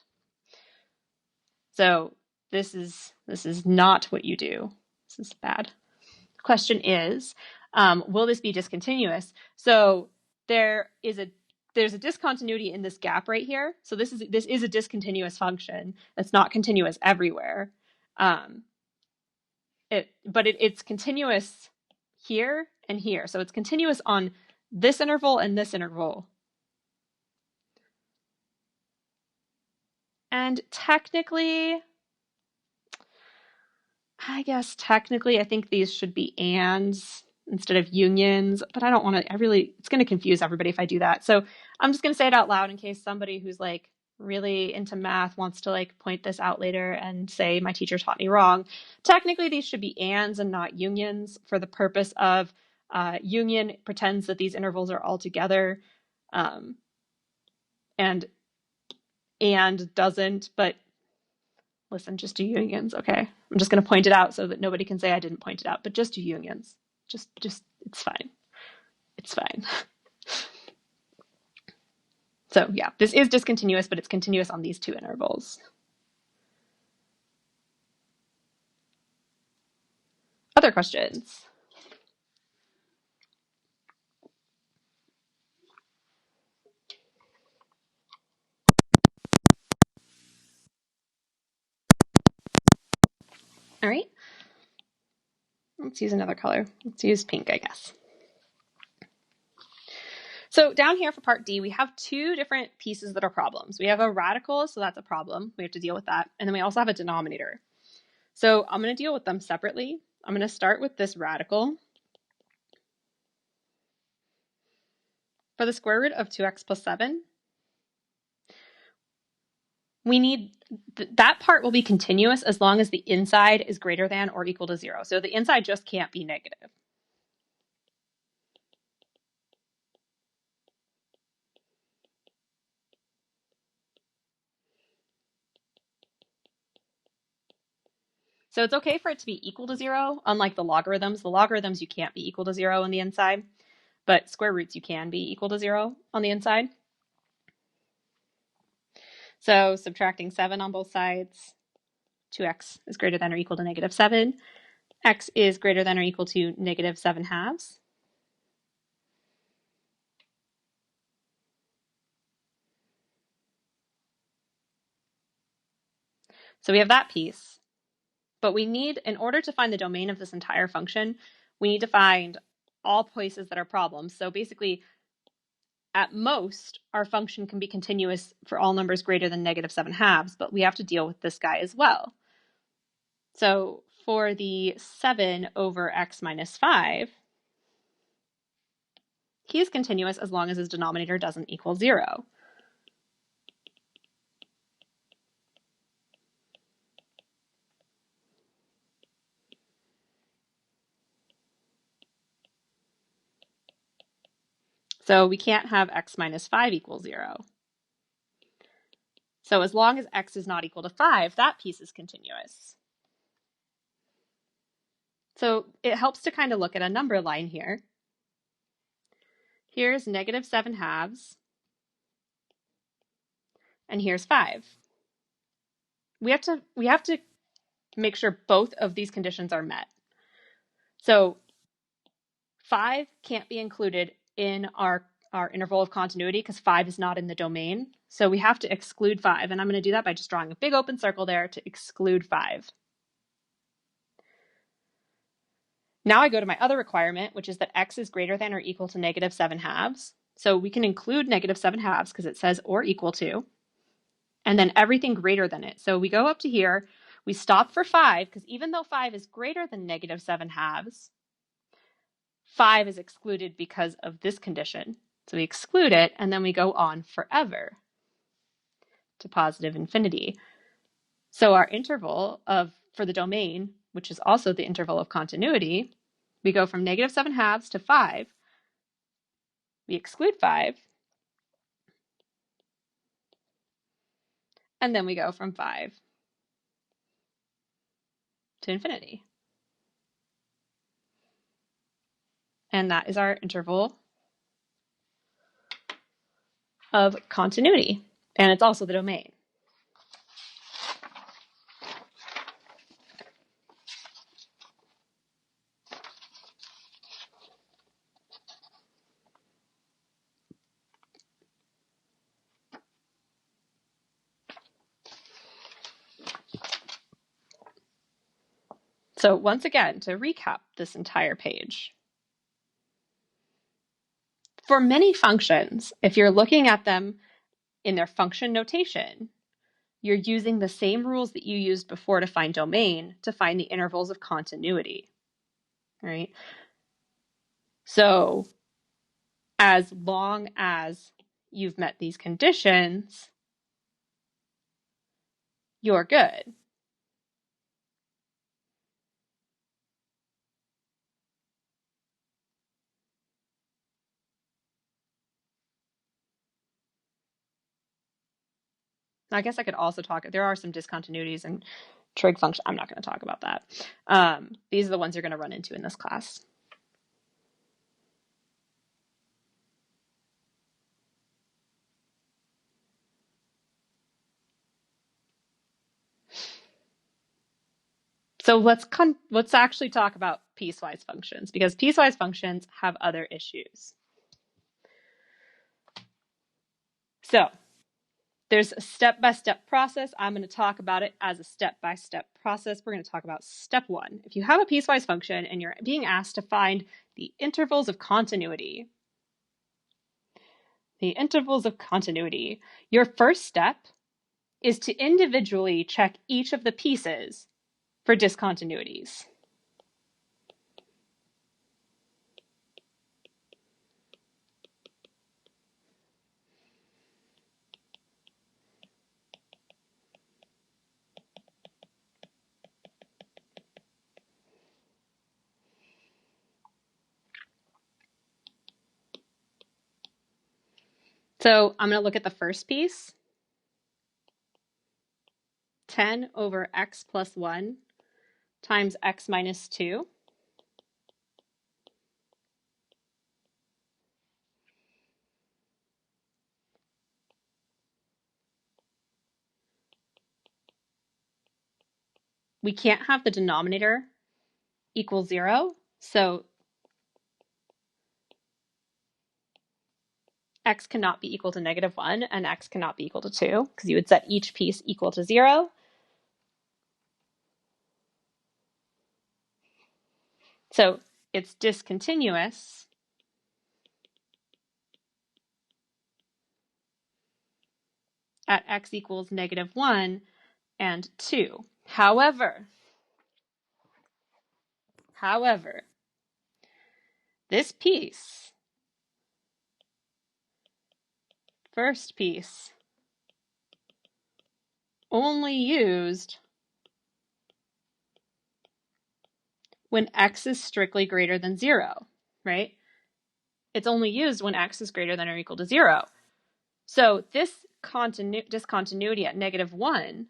So this is not what you do. This is bad. Question is, will this be discontinuous? So there's a discontinuity in this gap right here. So this is a discontinuous function that's not continuous everywhere. It's continuous here and here. So it's continuous on this interval and this interval. And technically, I think these should be ands instead of unions, but I don't want to, it's going to confuse everybody if I do that. So I'm just going to say it out loud in case somebody who's like really into math wants to like point this out later and say my teacher taught me wrong. Technically, these should be ands and not unions for the purpose of union pretends that these intervals are all together, and doesn't, but listen, just do unions, okay? I'm just going to point it out so that nobody can say I didn't point it out, but just do unions. Just it's fine. It's fine. So yeah, this is discontinuous, but it's continuous on these two intervals. Other questions? All right. Let's use another color. Let's use pink, I guess. So down here for part D, we have two different pieces that are problems. We have a radical, so that's a problem. We have to deal with that. And then we also have a denominator. So I'm going to deal with them separately. I'm going to start with this radical. For the square root of 2x plus 7, we need, that part will be continuous as long as the inside is greater than or equal to 0. So the inside just can't be negative. So it's okay for it to be equal to 0, unlike the logarithms. The logarithms, you can't be equal to 0 on the inside, but square roots, you can be equal to 0 on the inside. So subtracting 7 on both sides, 2x is greater than or equal to negative 7. X is greater than or equal to negative 7 halves. So we have that piece. But we need, in order to find the domain of this entire function, we need to find all places that are problems. So basically, at most, our function can be continuous for all numbers greater than negative 7 halves, but we have to deal with this guy as well. So for the 7 over x minus 5, he is continuous as long as his denominator doesn't equal 0. So we can't have x minus 5 equal 0. So as long as x is not equal to 5, that piece is continuous. So it helps to kind of look at a number line here. Here's negative 7 halves. and here's 5. We have to make sure both of these conditions are met. So 5 can't be included in our interval of continuity because 5 is not in the domain. So we have to exclude 5, and I'm going to do that by just drawing a big open circle there to exclude 5. Now I go to my other requirement, which is that x is greater than or equal to -7/2. So we can include -7/2 because it says or equal to, and then everything greater than it. So we go up to here, we stop for 5, because even though 5 is greater than -7/2, 5 is excluded because of this condition. So we exclude it, and then we go on forever to positive infinity. So our interval for the domain, which is also the interval of continuity, we go from -7/2 to 5. We exclude 5. And then we go from 5 to infinity. And that is our interval of continuity. And it's also the domain. So once again, to recap this entire page, for many functions, if you're looking at them in their function notation, you're using the same rules that you used before to find domain to find the intervals of continuity, right? So as long as you've met these conditions, you're good. I guess I could also talk, there are some discontinuities and trig function. I'm not going to talk about that. These are the ones you're going to run into in this class. So let's actually talk about piecewise functions, because piecewise functions have other issues. So there's a step-by-step process. I'm going to talk about it as a step-by-step process. We're going to talk about step 1. If you have a piecewise function and you're being asked to find the intervals of continuity, your first step is to individually check each of the pieces for discontinuities. So I'm going to look at the first piece. 10 over x plus 1 times x minus 2. We can't have the denominator equal 0, so x cannot be equal to -1 and x cannot be equal to 2, because you would set each piece equal to 0. So it's discontinuous at x equals -1 and 2. However, this piece, first piece, only used when x is strictly greater than 0, right? It's only used when x is greater than or equal to 0. So this discontinuity at -1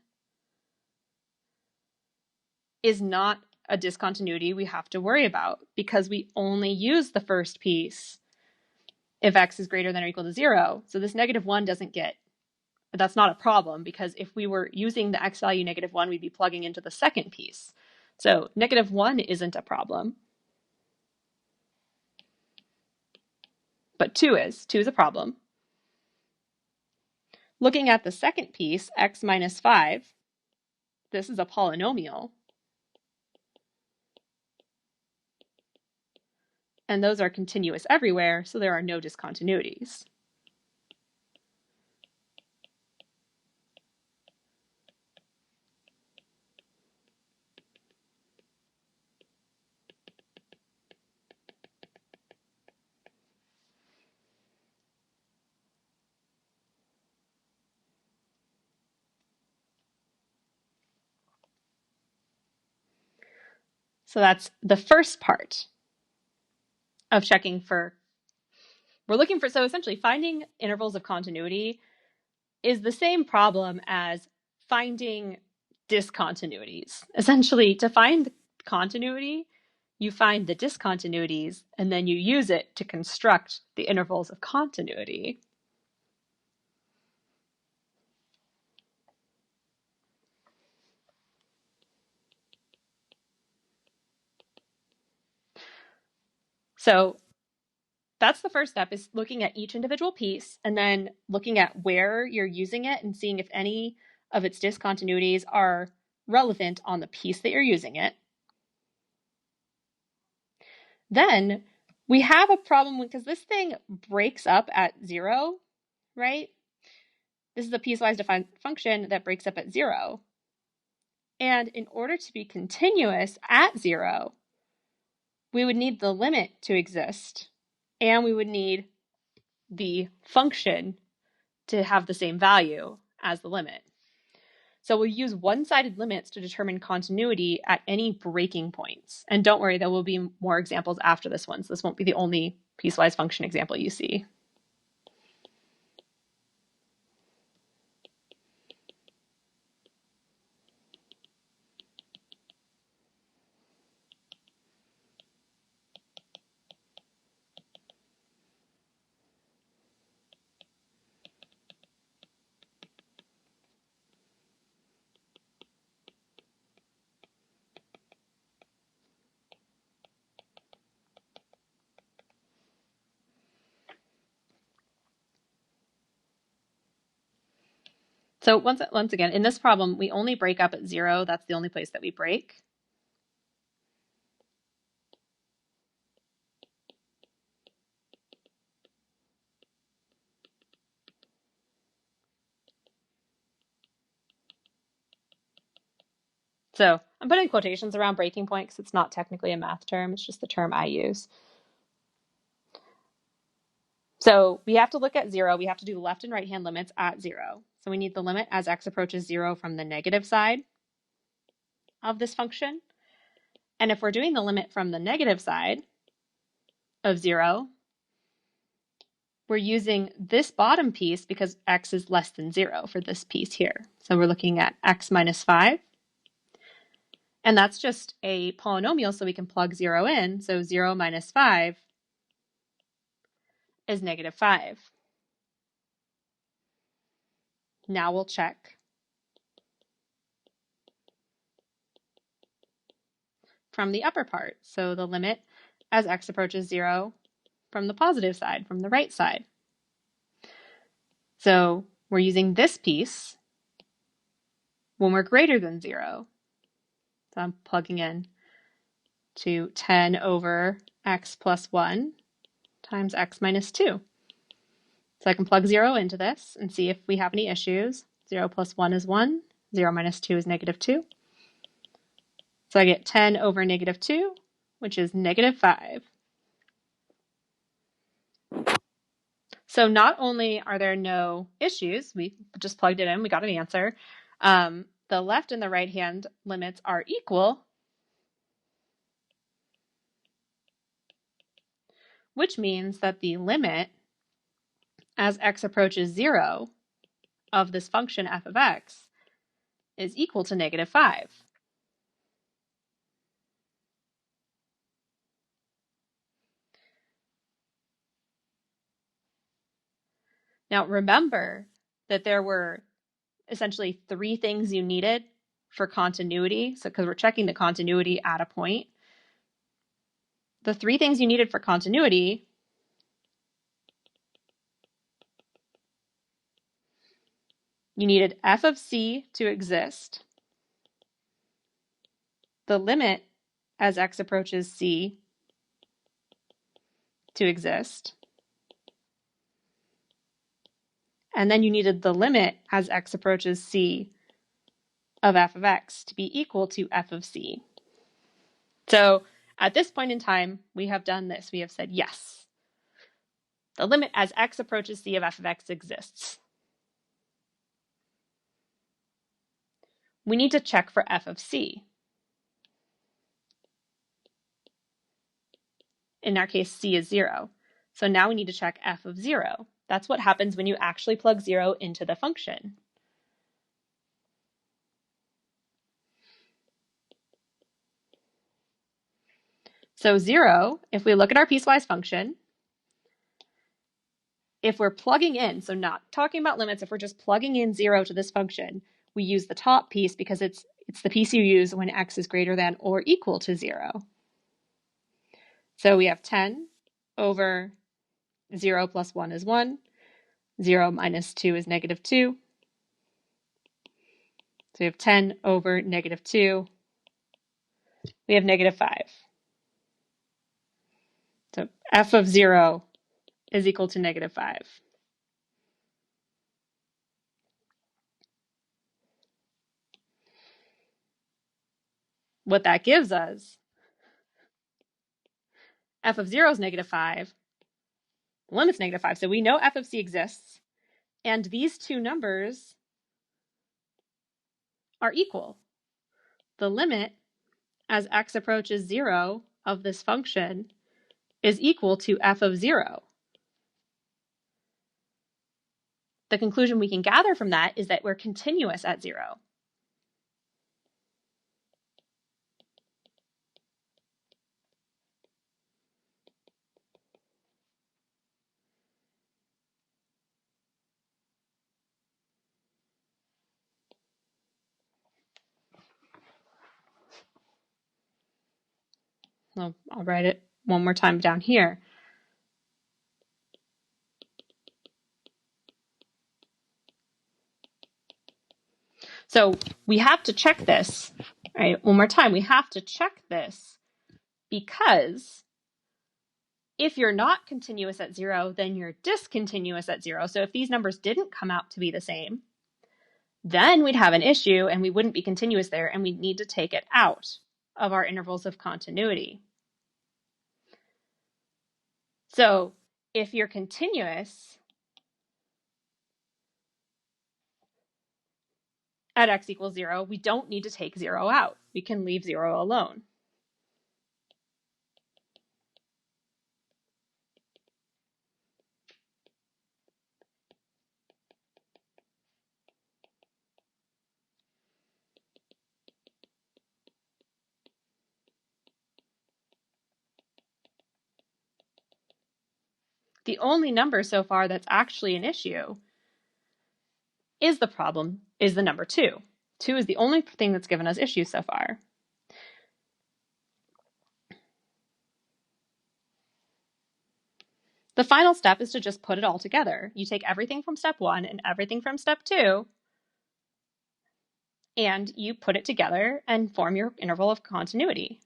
is not a discontinuity we have to worry about, because we only use the first piece if x is greater than or equal to 0. So this -1 doesn't get that's not a problem, because if we were using the x value -1, we'd be plugging into the second piece. So -1 isn't a problem, but 2 is. 2 is a problem. Looking at the second piece, x minus 5, this is a polynomial. And those are continuous everywhere, so there are no discontinuities. So that's the first part of checking for, we're looking for, so essentially finding intervals of continuity is the same problem as finding discontinuities. Essentially, to find continuity, you find the discontinuities, and then you use it to construct the intervals of continuity. So that's the first step, is looking at each individual piece and then looking at where you're using it and seeing if any of its discontinuities are relevant on the piece that you're using it. Then we have a problem because this thing breaks up at 0, right? This is a piecewise defined function that breaks up at 0. And in order to be continuous at 0, we would need the limit to exist, and we would need the function to have the same value as the limit. So we'll use one-sided limits to determine continuity at any breaking points. And don't worry, there will be more examples after this one, so this won't be the only piecewise function example you see. So once again, in this problem, we only break up at 0. That's the only place that we break. So I'm putting quotations around breaking point because it's not technically a math term. It's just the term I use. So we have to look at 0. We have to do the left and right hand limits at 0. So we need the limit as x approaches 0 from the negative side of this function. And if we're doing the limit from the negative side of 0, we're using this bottom piece because x is less than 0 for this piece here. So we're looking at x minus 5. And that's just a polynomial, so we can plug 0 in. So 0 minus 5 is -5. Now we'll check from the upper part. So the limit as x approaches 0 from the positive side, from the right side. So we're using this piece when we're greater than 0. So I'm plugging in to 10 over x plus 1 times x minus 2. So I can plug 0 into this and see if we have any issues. 0 plus 1 is 1. 0 minus 2 is -2. So I get 10 over -2, which is -5. So not only are there no issues, we just plugged it in, we got an answer. The left and the right hand limits are equal, which means that the limit as x approaches 0 of this function f of x is equal to -5. Now remember that there were essentially three things you needed for continuity. So because we're checking the continuity at a point, the three things you needed for continuity you needed f of c to exist, the limit as x approaches c to exist, and then you needed the limit as x approaches c of f of x to be equal to f of c. So at this point in time, we have done this. We have said, yes, the limit as x approaches c of f of x exists. We need to check for f of c. In our case, c is 0. So now we need to check f of 0. That's what happens when you actually plug 0 into the function. So 0, if we look at our piecewise function, if we're plugging in, so not talking about limits, if we're just plugging in 0 to this function, we use the top piece because it's the piece you use when x is greater than or equal to 0. So we have 10 over 0 plus 1 is 1. 0 minus 2 is negative 2. So we have 10 over negative 2. We have negative 5. So f of 0 is equal to negative 5. What that gives us, f of 0 is negative 5. The limit's negative 5. So we know f of c exists. And these two numbers are equal. The limit as x approaches 0 of this function is equal to f of 0. The conclusion we can gather from that is that we're continuous at 0. So I'll write it one more time down here. So we have to check this, right? One more time, we have to check this because if you're not continuous at 0, then you're discontinuous at 0. So if these numbers didn't come out to be the same, then we'd have an issue and we wouldn't be continuous there, and we'd need to take it out of our intervals of continuity. So if you're continuous at x equals 0, we don't need to take 0 out. We can leave 0 alone. The only number so far that's actually an issue is the number 2. 2 is the only thing that's given us issues so far. The final step is to just put it all together. You take everything from step 1 and everything from step 2, and you put it together and form your interval of continuity.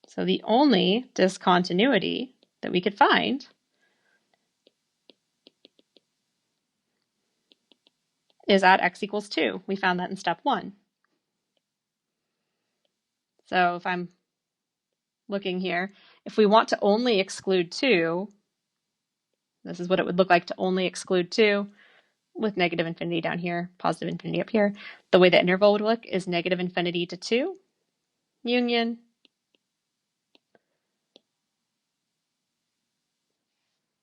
So the only discontinuity that we could find is at x equals 2. We found that in step 1. So if I'm looking here, if we want to only exclude 2, this is what it would look like to only exclude 2 with negative infinity down here, positive infinity up here. The way the interval would look is negative infinity to 2, union,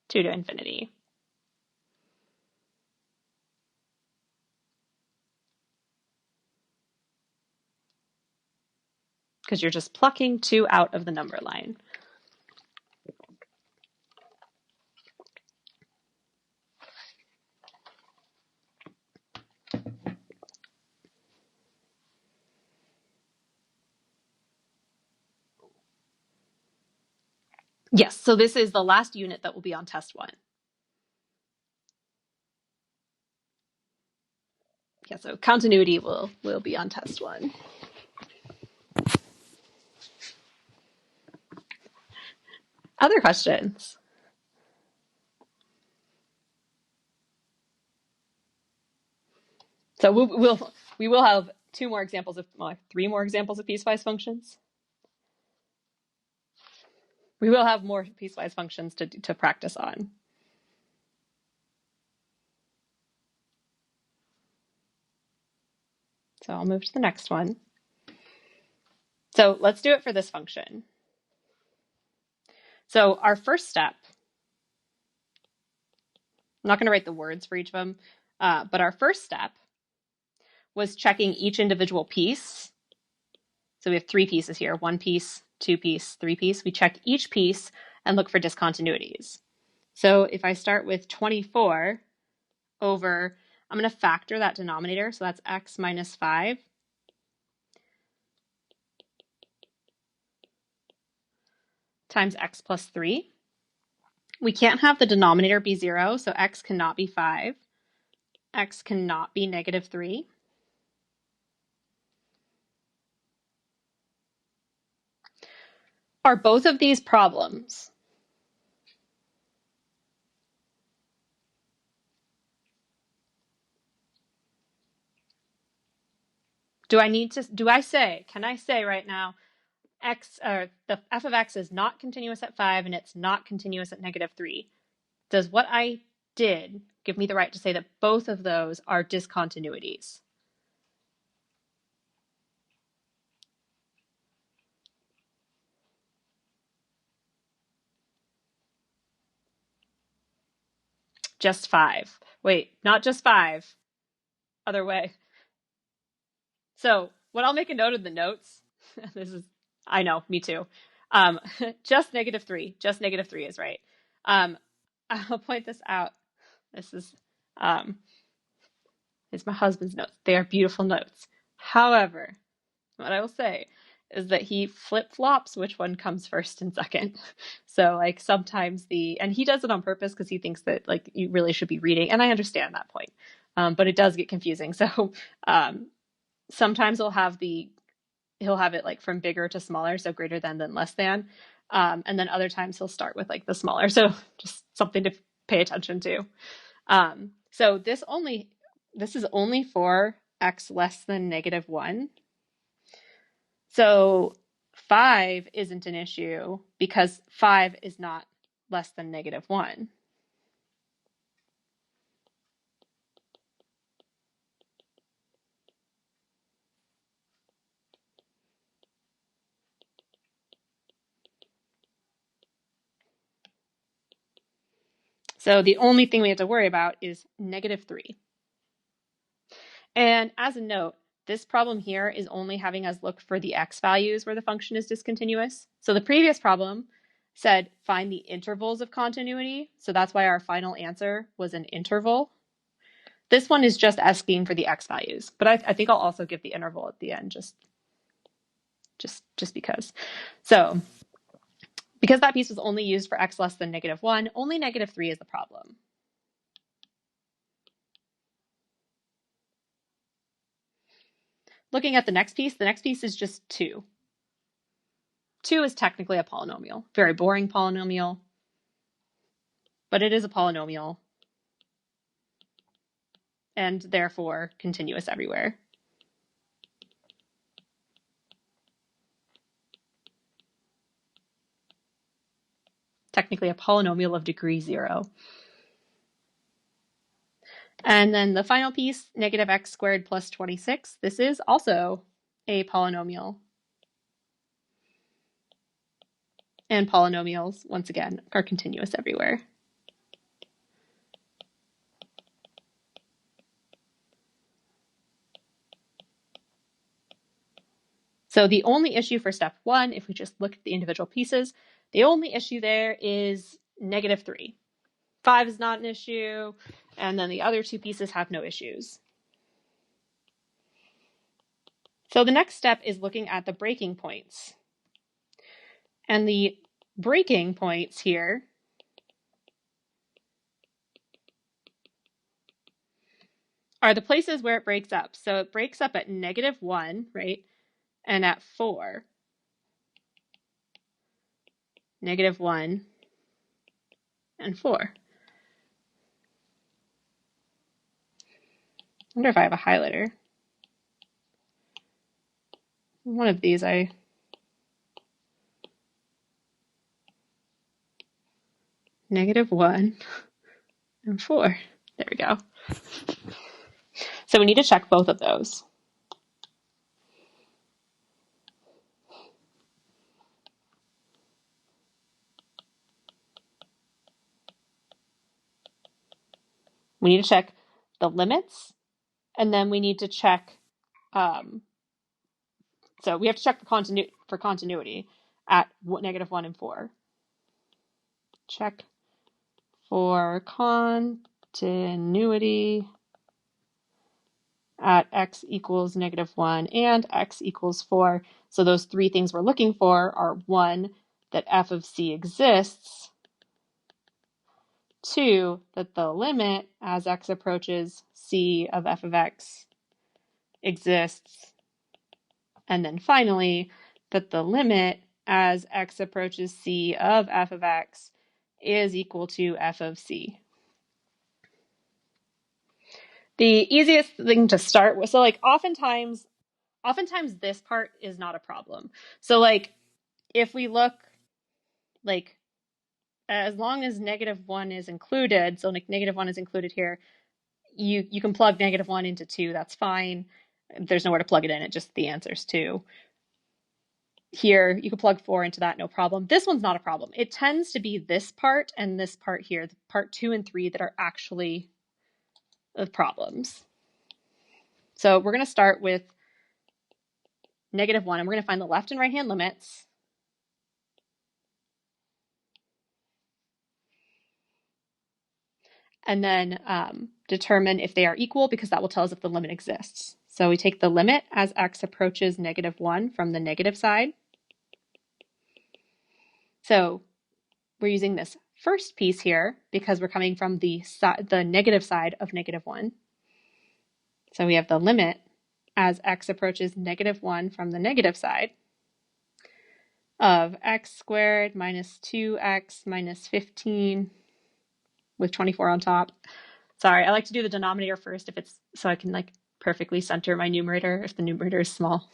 2 to infinity. because you're just plucking 2 out of the number line. Yes, so this is the last unit that will be on test 1. Yeah, so continuity will be on test 1. Other questions? So we will have 2 more examples of, well, 3 more examples of piecewise functions. We will have more piecewise functions to practice on. So I'll move to the next one. So let's do it for this function. So our first step, I'm not going to write the words for each of them, but our first step was checking each individual piece. So we have 3 pieces here, 1 piece, 2 piece, 3 piece. We check each piece and look for discontinuities. So if I start with 24 over, I'm going to factor that denominator, so that's x minus 5. Times x plus 3. We can't have the denominator be 0, so x cannot be 5. X cannot be negative 3. Are both of these problems? Can I say right now, the f of x is not continuous at 5 and it's not continuous at negative 3? Does what I did give me the right to say that both of those are discontinuities? Just 5. Wait, not just 5. Other way. So what I'll make a note of the notes, I know, me too. Just negative 3. Just negative 3 is right. I'll point this out. This is it's my husband's notes. They are beautiful notes. However, what I will say is that he flip-flops which one comes first and second. So like sometimes and he does it on purpose because he thinks that like you really should be reading, and I understand that point. But it does get confusing. So sometimes he'll have it like from bigger to smaller, so greater than less than. And then other times he'll start with like the smaller. So just something to pay attention to. So this is only for x less than negative 1. So 5 isn't an issue because 5 is not less than negative 1. So the only thing we have to worry about is negative 3. And as a note, this problem here is only having us look for the x values where the function is discontinuous. So the previous problem said find the intervals of continuity. So that's why our final answer was an interval. This one is just asking for the x values, but I think I'll also give the interval at the end just because. So because that piece was only used for x less than negative 1, only negative 3 is the problem. Looking at the next piece is just 2. 2 is technically a polynomial. Very boring polynomial, but it is a polynomial and therefore continuous everywhere. Technically a polynomial of degree 0. And then the final piece, negative x squared plus 26. This is also a polynomial. And polynomials, once again, are continuous everywhere. So the only issue for step 1, if we just look at the individual pieces, the only issue there is -3. 5 is not an issue, and then the other 2 pieces have no issues. So the next step is looking at the breaking points. And the breaking points here are the places where it breaks up. So it breaks up at -1, right? And at 4. -1 and 4. I wonder if I have a highlighter. One of these -1 and 4. There we go. So we need to check both of those. We need to check the limits, and then we need to check, so we have to check for continuity at -1 and 4. Check for continuity at x equals -1 and x equals 4. So those 3 things we're looking for are 1, that f of c exists, 2, that the limit as x approaches c of f of x exists, and then finally, that the limit as x approaches c of f of x is equal to f of c. The easiest thing to start with, so like oftentimes this part is not a problem. So like if we look, like as long as -1 is included, so like -1 is included here, you can plug -1 into 2, that's fine. There's nowhere to plug it in, it just the answer's 2. Here, you can plug 4 into that, no problem. This one's not a problem. It tends to be this part and this part here, the part 2 and 3, that are actually the problems. So we're going to start with -1, and we're going to find the left and right hand limits. And then determine if they are equal, because that will tell us if the limit exists. So we take the limit as x approaches -1 from the negative side. So we're using this first piece here because we're coming from the negative side of -1. So we have the limit as x approaches -1 from the negative side of x squared minus 2x minus 15 with 24 on top. Sorry, I like to do the denominator first if it's so I can like perfectly center my numerator if the numerator is small.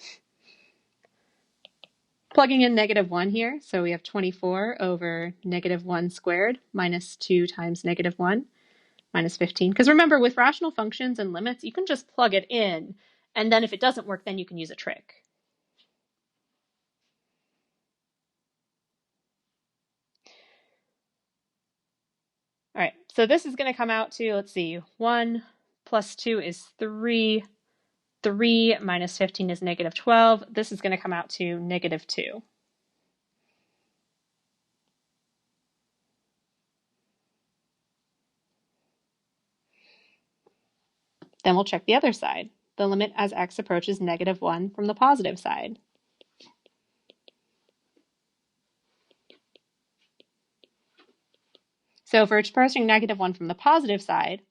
Plugging in -1 here, so we have 24 over -1 squared minus 2 times -1 minus 15. Because remember, with rational functions and limits, you can just plug it in, and then if it doesn't work, then you can use a trick. All right, so this is going to come out to, let's see, 1 plus 2 is 3. 3 minus 15 is -12. This is going to come out to -2. Then we'll check the other side, the limit as x approaches -1 from the positive side. So if we're approaching -1 from the positive side,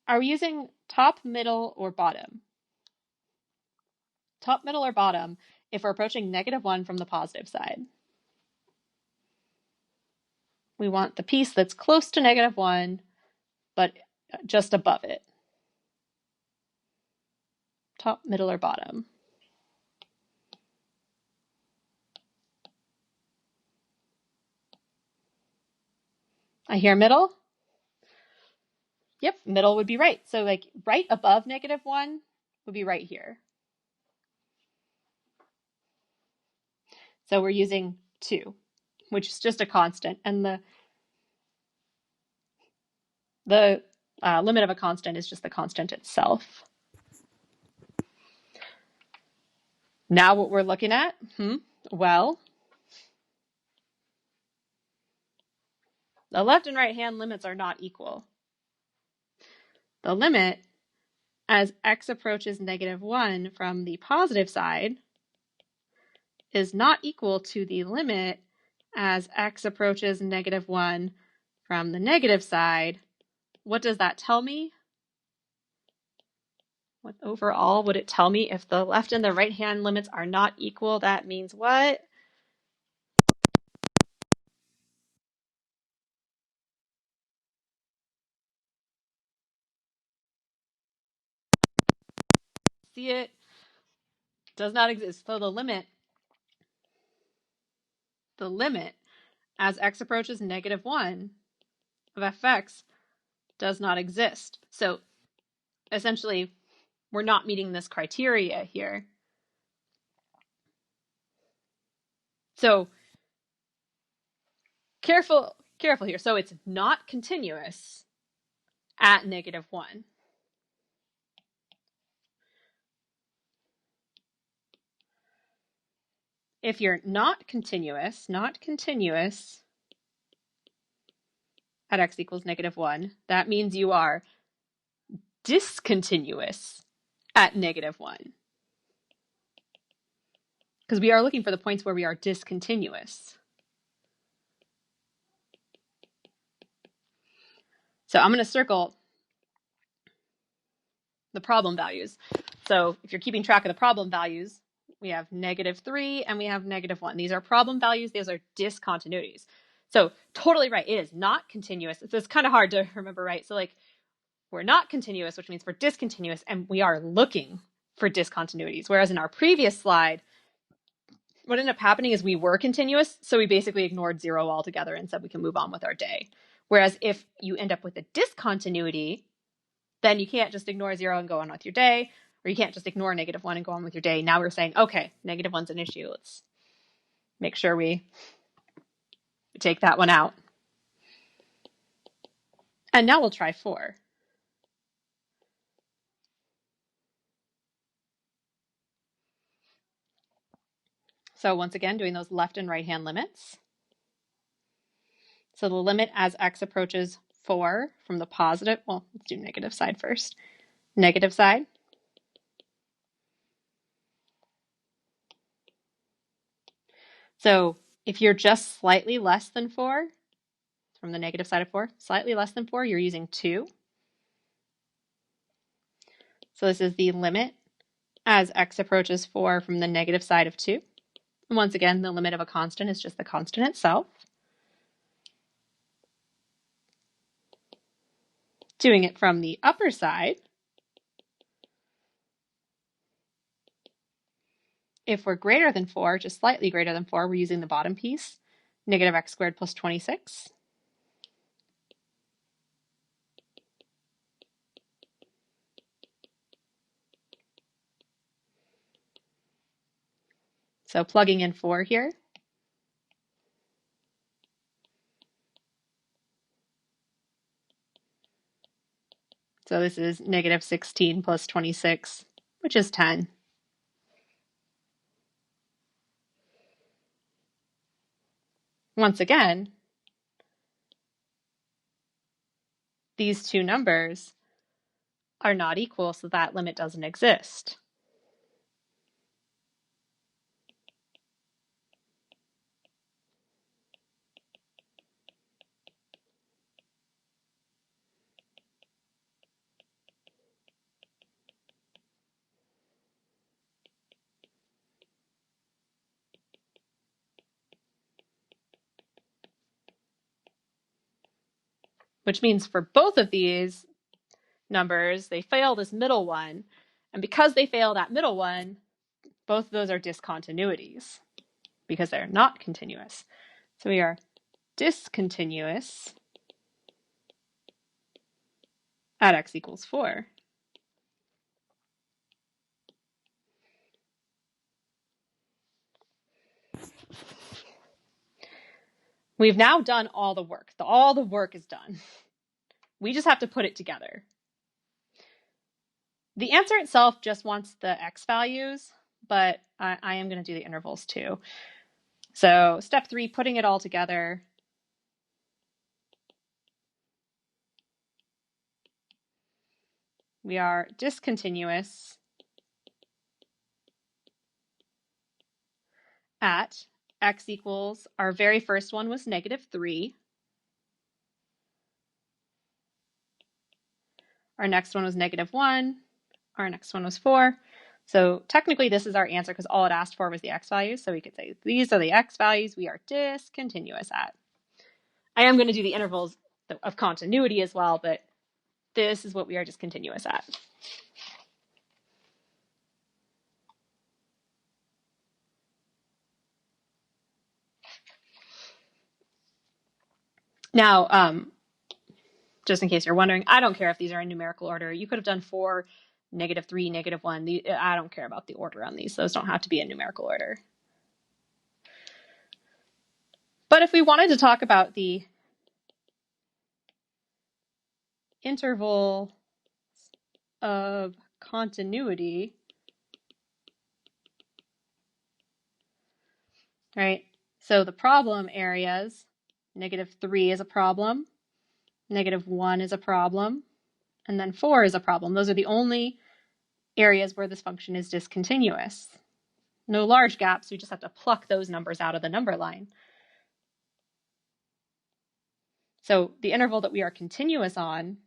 are we using top, middle, or bottom? Top, middle, or bottom if we're approaching -1 from the positive side? We want the piece that's close to -1, but just above it. Top, middle, or bottom? I hear middle. Yep, middle would be right. So like right above -1 would be right here. So we're using 2, which is just a constant, and the limit of a constant is just the constant itself. Now what we're looking at, well, the left and right hand limits are not equal. The limit as x approaches -1 from the positive side is not equal to the limit as x approaches -1 from the negative side. What does that tell me? What overall would it tell me if the left and the right hand limits are not equal? That means what? See it? Does not exist. So the limit as x approaches -1 of fx does not exist. So essentially, we're not meeting this criteria here. So careful here. So it's not continuous at -1. If you're not continuous at x equals -1, that means you are discontinuous at -1. Because we are looking for the points where we are discontinuous. So I'm going to circle the problem values. So if you're keeping track of the problem values, we have -3 and we have -1. These are problem values. These are discontinuities. So totally right. It is not continuous. It's kind of hard to remember, right? So like we're not continuous, which means we're discontinuous, and we are looking for discontinuities. Whereas in our previous slide, what ended up happening is we were continuous, so we basically ignored 0 altogether and said we can move on with our day. Whereas if you end up with a discontinuity, then you can't just ignore 0 and go on with your day, or you can't just ignore -1 and go on with your day. Now we're saying, okay, -1's an issue. Let's make sure we take that one out. And now we'll try 4. So once again, doing those left and right hand limits. So the limit as x approaches 4 from the positive, well, let's do negative side first. Negative side. So if you're just slightly less than 4, from the negative side of 4, slightly less than 4, you're using 2. So this is the limit as x approaches 4 from the negative side of 2. And once again, the limit of a constant is just the constant itself. Doing it from the upper side, if we're greater than 4, just slightly greater than 4, we're using the bottom piece, -x² plus 26. So plugging in 4 here. So this is -16 plus 26, which is 10. Once again, these two numbers are not equal, so that limit doesn't exist. Which means for both of these numbers, they fail this middle one. And because they fail that middle one, both of those are discontinuities because they're not continuous. So we are discontinuous at x equals 4. We've now done all the work. All the work is done. We just have to put it together. The answer itself just wants the x values, but I am going to do the intervals too. So step 3, putting it all together. We are discontinuous at x equals, our very first one was -3. Our next one was -1. Our next one was 4. So technically this is our answer because all it asked for was the x values. So we could say these are the x values we are discontinuous at. I am going to do the intervals of continuity as well, but this is what we are discontinuous at. Now, just in case you're wondering, I don't care if these are in numerical order. You could have done 4, -3, -1. I don't care about the order on these. Those don't have to be in numerical order. But if we wanted to talk about the interval of continuity, right? So the problem areas, -3 is a problem, -1 is a problem, and then 4 is a problem. Those are the only areas where this function is discontinuous. No large gaps, we just have to pluck those numbers out of the number line. So the interval that we are continuous on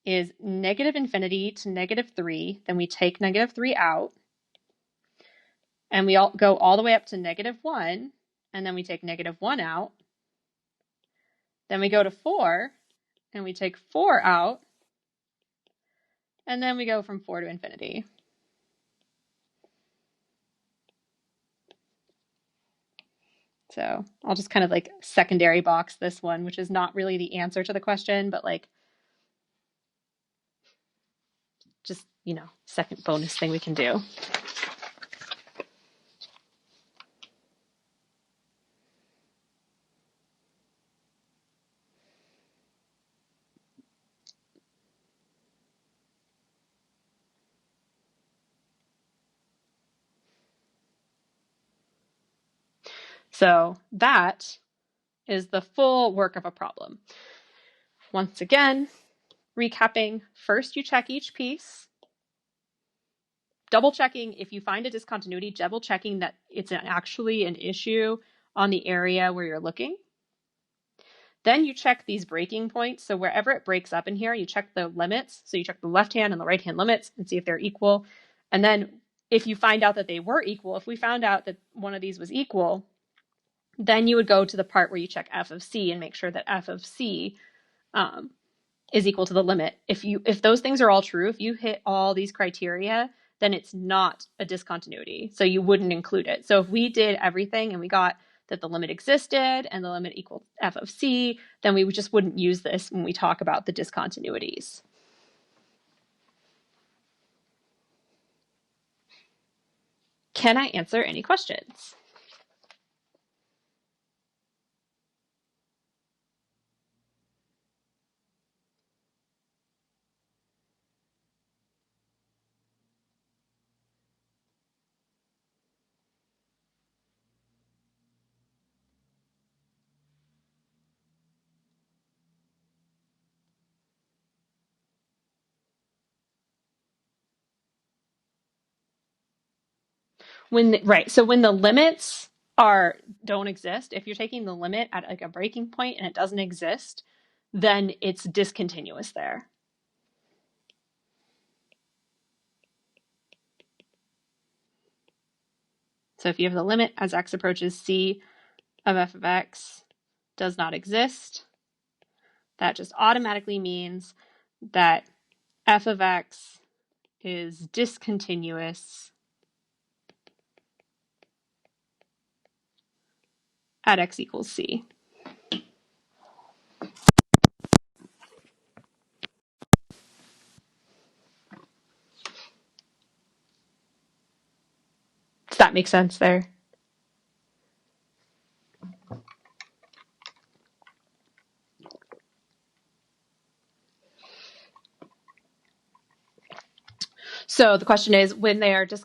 is -∞ to -3, then we take -3 out, and we go all the way up to -1, and then we take -1 out. Then we go to 4, and we take 4 out, and then we go from 4 to infinity. So I'll just kind of like secondary box this one, which is not really the answer to the question, but like just, second bonus thing we can do. So that is the full work of a problem. Once again, recapping, first you check each piece, double checking if you find a discontinuity, double checking that it's actually an issue on the area where you're looking. Then you check these breaking points. So wherever it breaks up in here, you check the limits. So you check the left hand and the right hand limits and see if they're equal. And then if you find out that they were equal, if we found out that one of these was equal, then you would go to the part where you check f of c and make sure that f of c is equal to the limit. If those things are all true, if you hit all these criteria, then it's not a discontinuity. So you wouldn't include it. So if we did everything and we got that the limit existed and the limit equaled f of c, then we just wouldn't use this when we talk about the discontinuities. Can I answer any questions? So when the limits don't exist, if you're taking the limit at like a breaking point and it doesn't exist, then it's discontinuous there. So if you have the limit as x approaches c of f of x does not exist, that just automatically means that f of x is discontinuous at x equals c. Does that make sense there? So the question is, when it's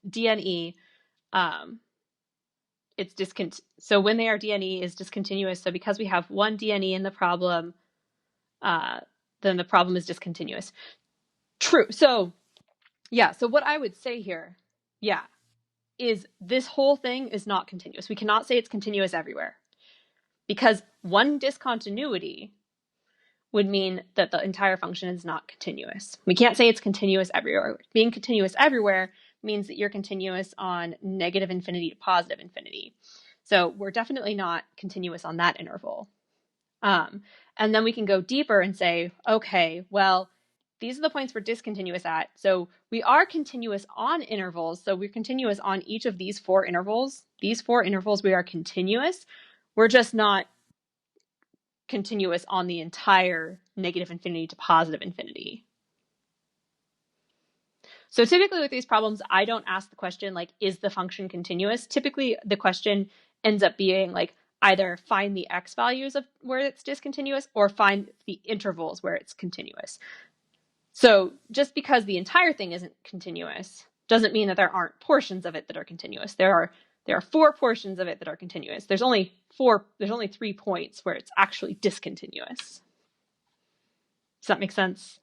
DNE, it's so when they are DNE is discontinuous. So because we have one DNE in the problem, then the problem is discontinuous. True. So yeah, so what I would say here, yeah, is this whole thing is not continuous. We cannot say it's continuous everywhere, because one discontinuity would mean that the entire function is not continuous. We can't say it's continuous everywhere. Being continuous everywhere means that you're continuous on negative infinity to positive infinity. So we're definitely not continuous on that interval. And then we can go deeper and say, okay, well, these are the points we're discontinuous at. So we are continuous on intervals. So we're continuous on each of these four intervals. These four intervals, we are continuous. We're just not continuous on the entire negative infinity to positive infinity. So typically with these problems, I don't ask the question, like, is the function continuous? Typically, the question ends up being like, either find the x values of where it's discontinuous or find the intervals where it's continuous. So just because the entire thing isn't continuous doesn't mean that there aren't portions of it that are continuous. There are four portions of it that are continuous. There's only 3 points where it's actually discontinuous. Does that make sense?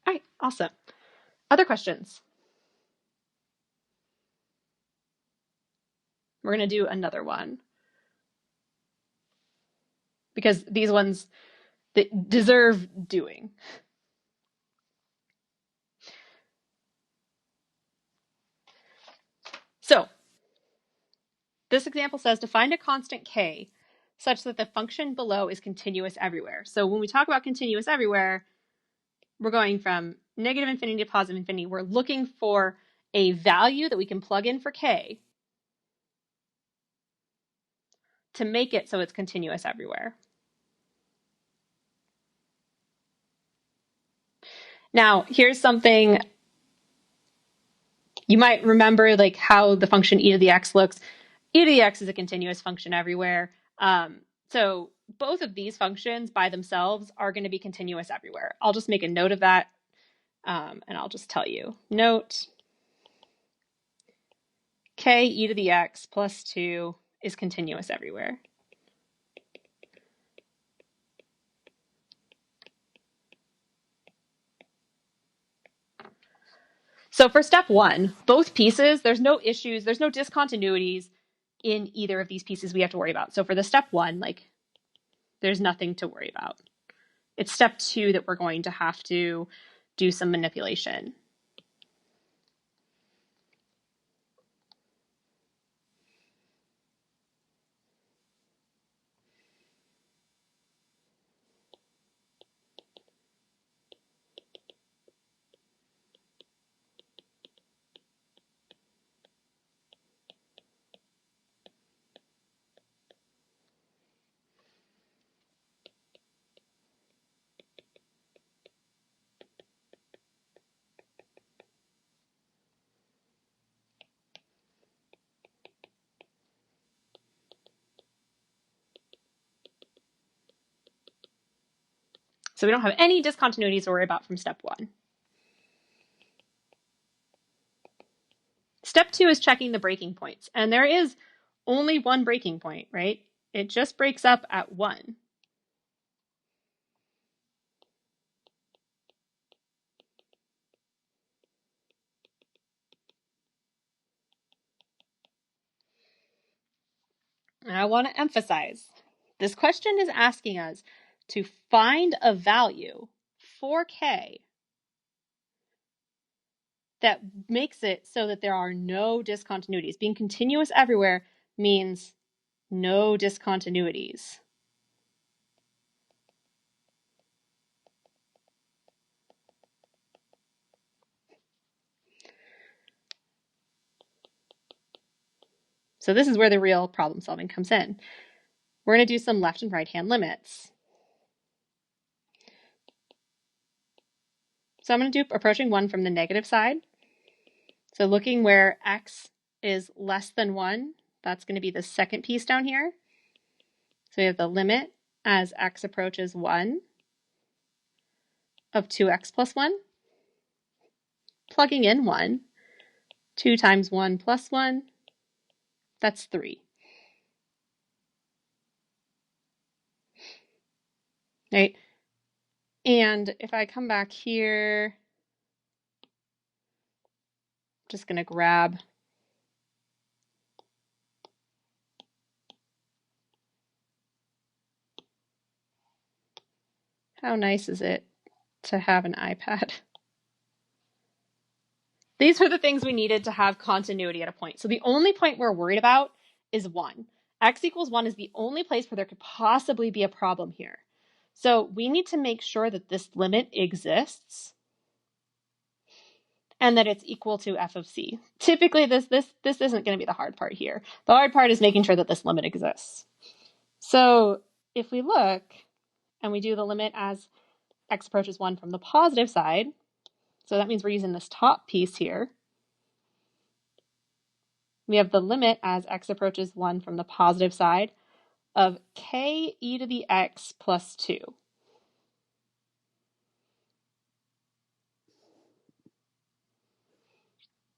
All right, awesome. Other questions? We're going to do another one, because these ones that deserve doing. So this example says to find a constant k such that the function below is continuous everywhere. So when we talk about continuous everywhere, we're going from negative infinity to positive infinity. We're looking for a value that we can plug in for k to make it so it's continuous everywhere. Now, here's something you might remember, like how the function e to the x looks. E to the x is a continuous function everywhere. So both of these functions by themselves are going to be continuous everywhere. I'll just make a note of that, and I'll just tell you. Note, k e to the x plus 2 is continuous everywhere. So for step 1, both pieces, there's no issues, there's no discontinuities in either of these pieces we have to worry about. So for the step 1, like, there's nothing to worry about. It's step 2 that we're going to have to do some manipulation. So we don't have any discontinuities to worry about from step 1. Step 2 is checking the breaking points. And there is only one breaking point, right? It just breaks up at 1. And I want to emphasize, this question is asking us to find a value for k that makes it so that there are no discontinuities. Being continuous everywhere means no discontinuities. So this is where the real problem solving comes in. We're going to do some left and right hand limits. So I'm going to do approaching 1 from the negative side. So looking where x is less than 1. That's going to be the second piece down here. So we have the limit as x approaches 1 of 2x plus 1. Plugging in 1, 2 times 1 plus 1, that's 3. Right? And if I come back here, I'm just going to grab how nice is it to have an iPad? These are the things we needed to have continuity at a point. So the only point we're worried about is 1. X equals 1 is the only place where there could possibly be a problem here. So we need to make sure that this limit exists and that it's equal to f of c. Typically, this isn't going to be the hard part here. The hard part is making sure that this limit exists. So if we look and we do the limit as x approaches 1 from the positive side, so that means we're using this top piece here. We have the limit as x approaches 1 from the positive side of k e to the x plus 2.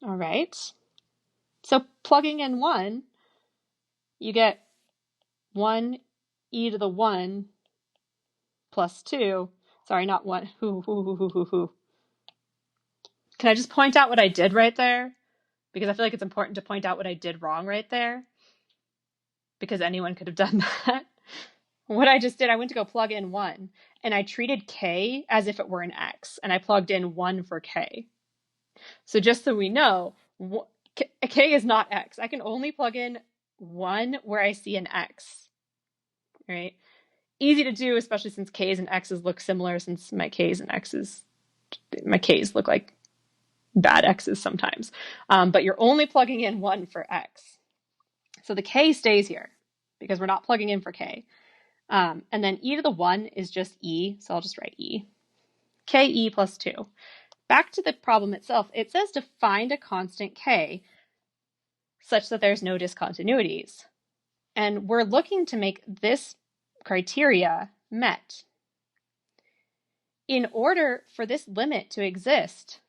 All right. So plugging in 1, you get 1 e to the 1 plus 2. Sorry, not 1. Can I just point out what I did right there? Because I feel like it's important to point out what I did wrong right there. Because anyone could have done that. What I just did, I went to go plug in 1, and I treated k as if it were an x, and I plugged in 1 for k. So just so we know, k is not x. I can only plug in 1 where I see an x, right? Easy to do, especially since k's and x's look similar, since my k's look like bad x's sometimes. But you're only plugging in 1 for x. So the k stays here because we're not plugging in for k. And then e to the 1 is just e, so I'll just write e. ke plus 2. Back to the problem itself, it says to find a constant k such that there's no discontinuities. And we're looking to make this criteria met. In order for this limit to exist,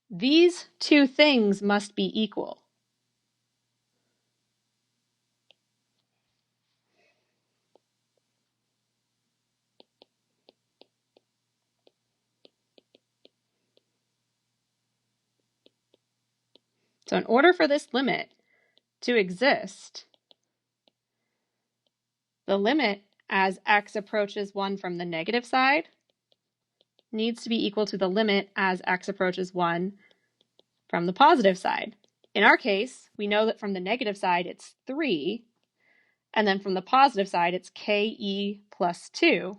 these two things must be equal. So in order for this limit to exist, the limit as x approaches 1 from the negative side needs to be equal to the limit as x approaches 1 from the positive side. In our case, we know that from the negative side it's 3, and then from the positive side it's ke plus 2.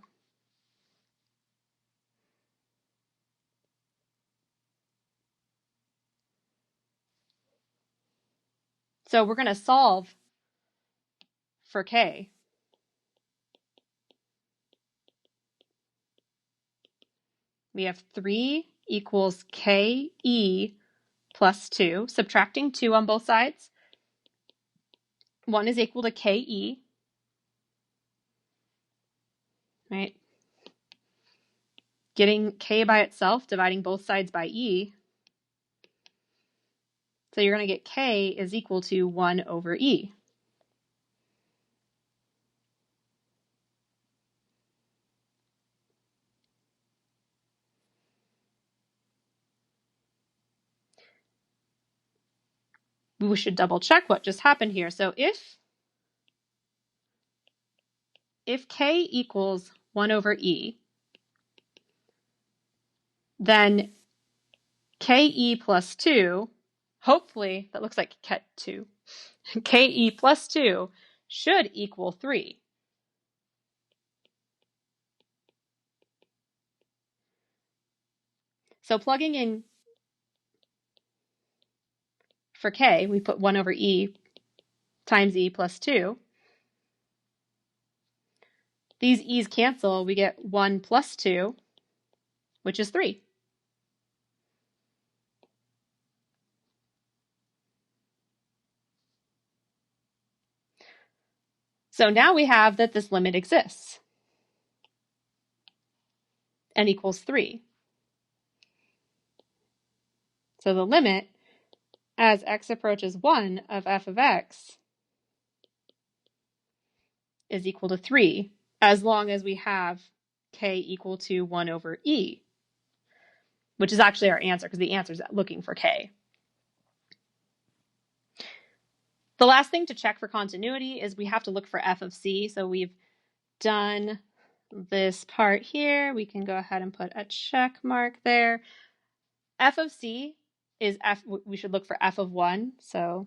So we're going to solve for k. We have 3 equals ke plus 2, subtracting 2 on both sides. 1 is equal to ke, right? Getting k by itself, dividing both sides by e. So you're going to get k is equal to 1 over e. We should double check what just happened here. So if k equals 1 over e, then ke plus 2, hopefully, that looks like ket 2, ke plus 2 should equal 3. So plugging in for k, we put 1 over e times e plus 2. These e's cancel, we get 1 plus 2, which is 3. So now we have that this limit exists. N equals 3. So the limit as x approaches 1 of f of x is equal to 3, as long as we have k equal to 1 over e, which is actually our answer, because the answer is looking for k. The last thing to check for continuity is we have to look for f of c. So we've done this part here. We can go ahead and put a check mark there. F of c is f. We should look for f of 1. So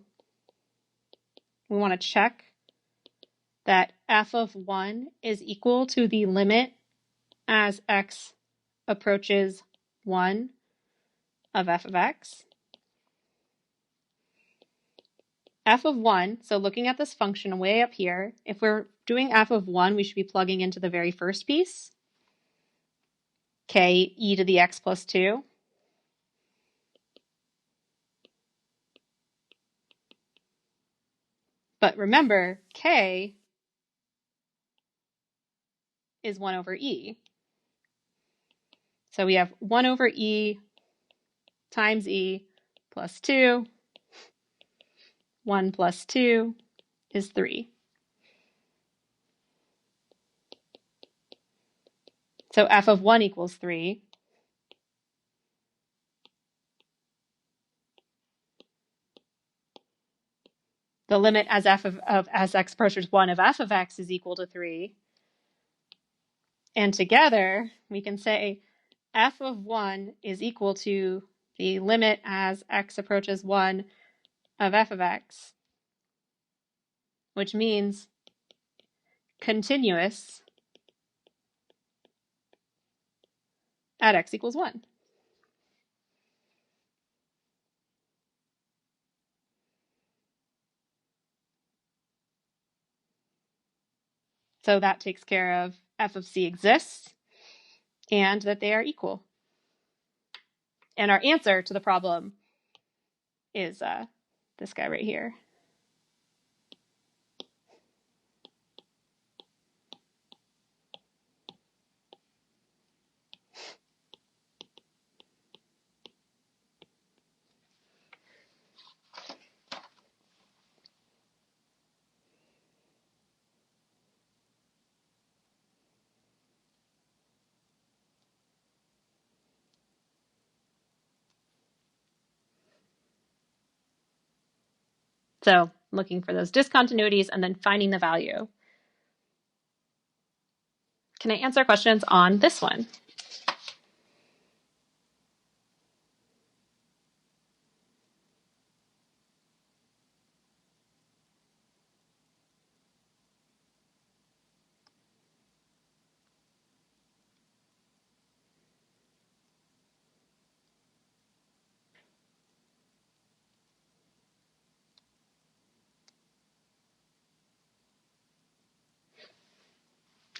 we want to check that f of 1 is equal to the limit as x approaches 1 of f of x. F of 1, so looking at this function way up here, if we're doing f of 1, we should be plugging into the very first piece, k e to the x plus 2. But remember, k is 1 over e. So we have 1 over e times e plus 2. 1 plus 2 is 3. So f of 1 equals 3. The limit as as x approaches 1 of f of x is equal to 3. And together, we can say f of 1 is equal to the limit as x approaches 1 of f of x, which means continuous at x equals 1. So that takes care of f of c exists and that they are equal. And our answer to the problem is this guy right here. So looking for those discontinuities and then finding the value. Can I answer questions on this one?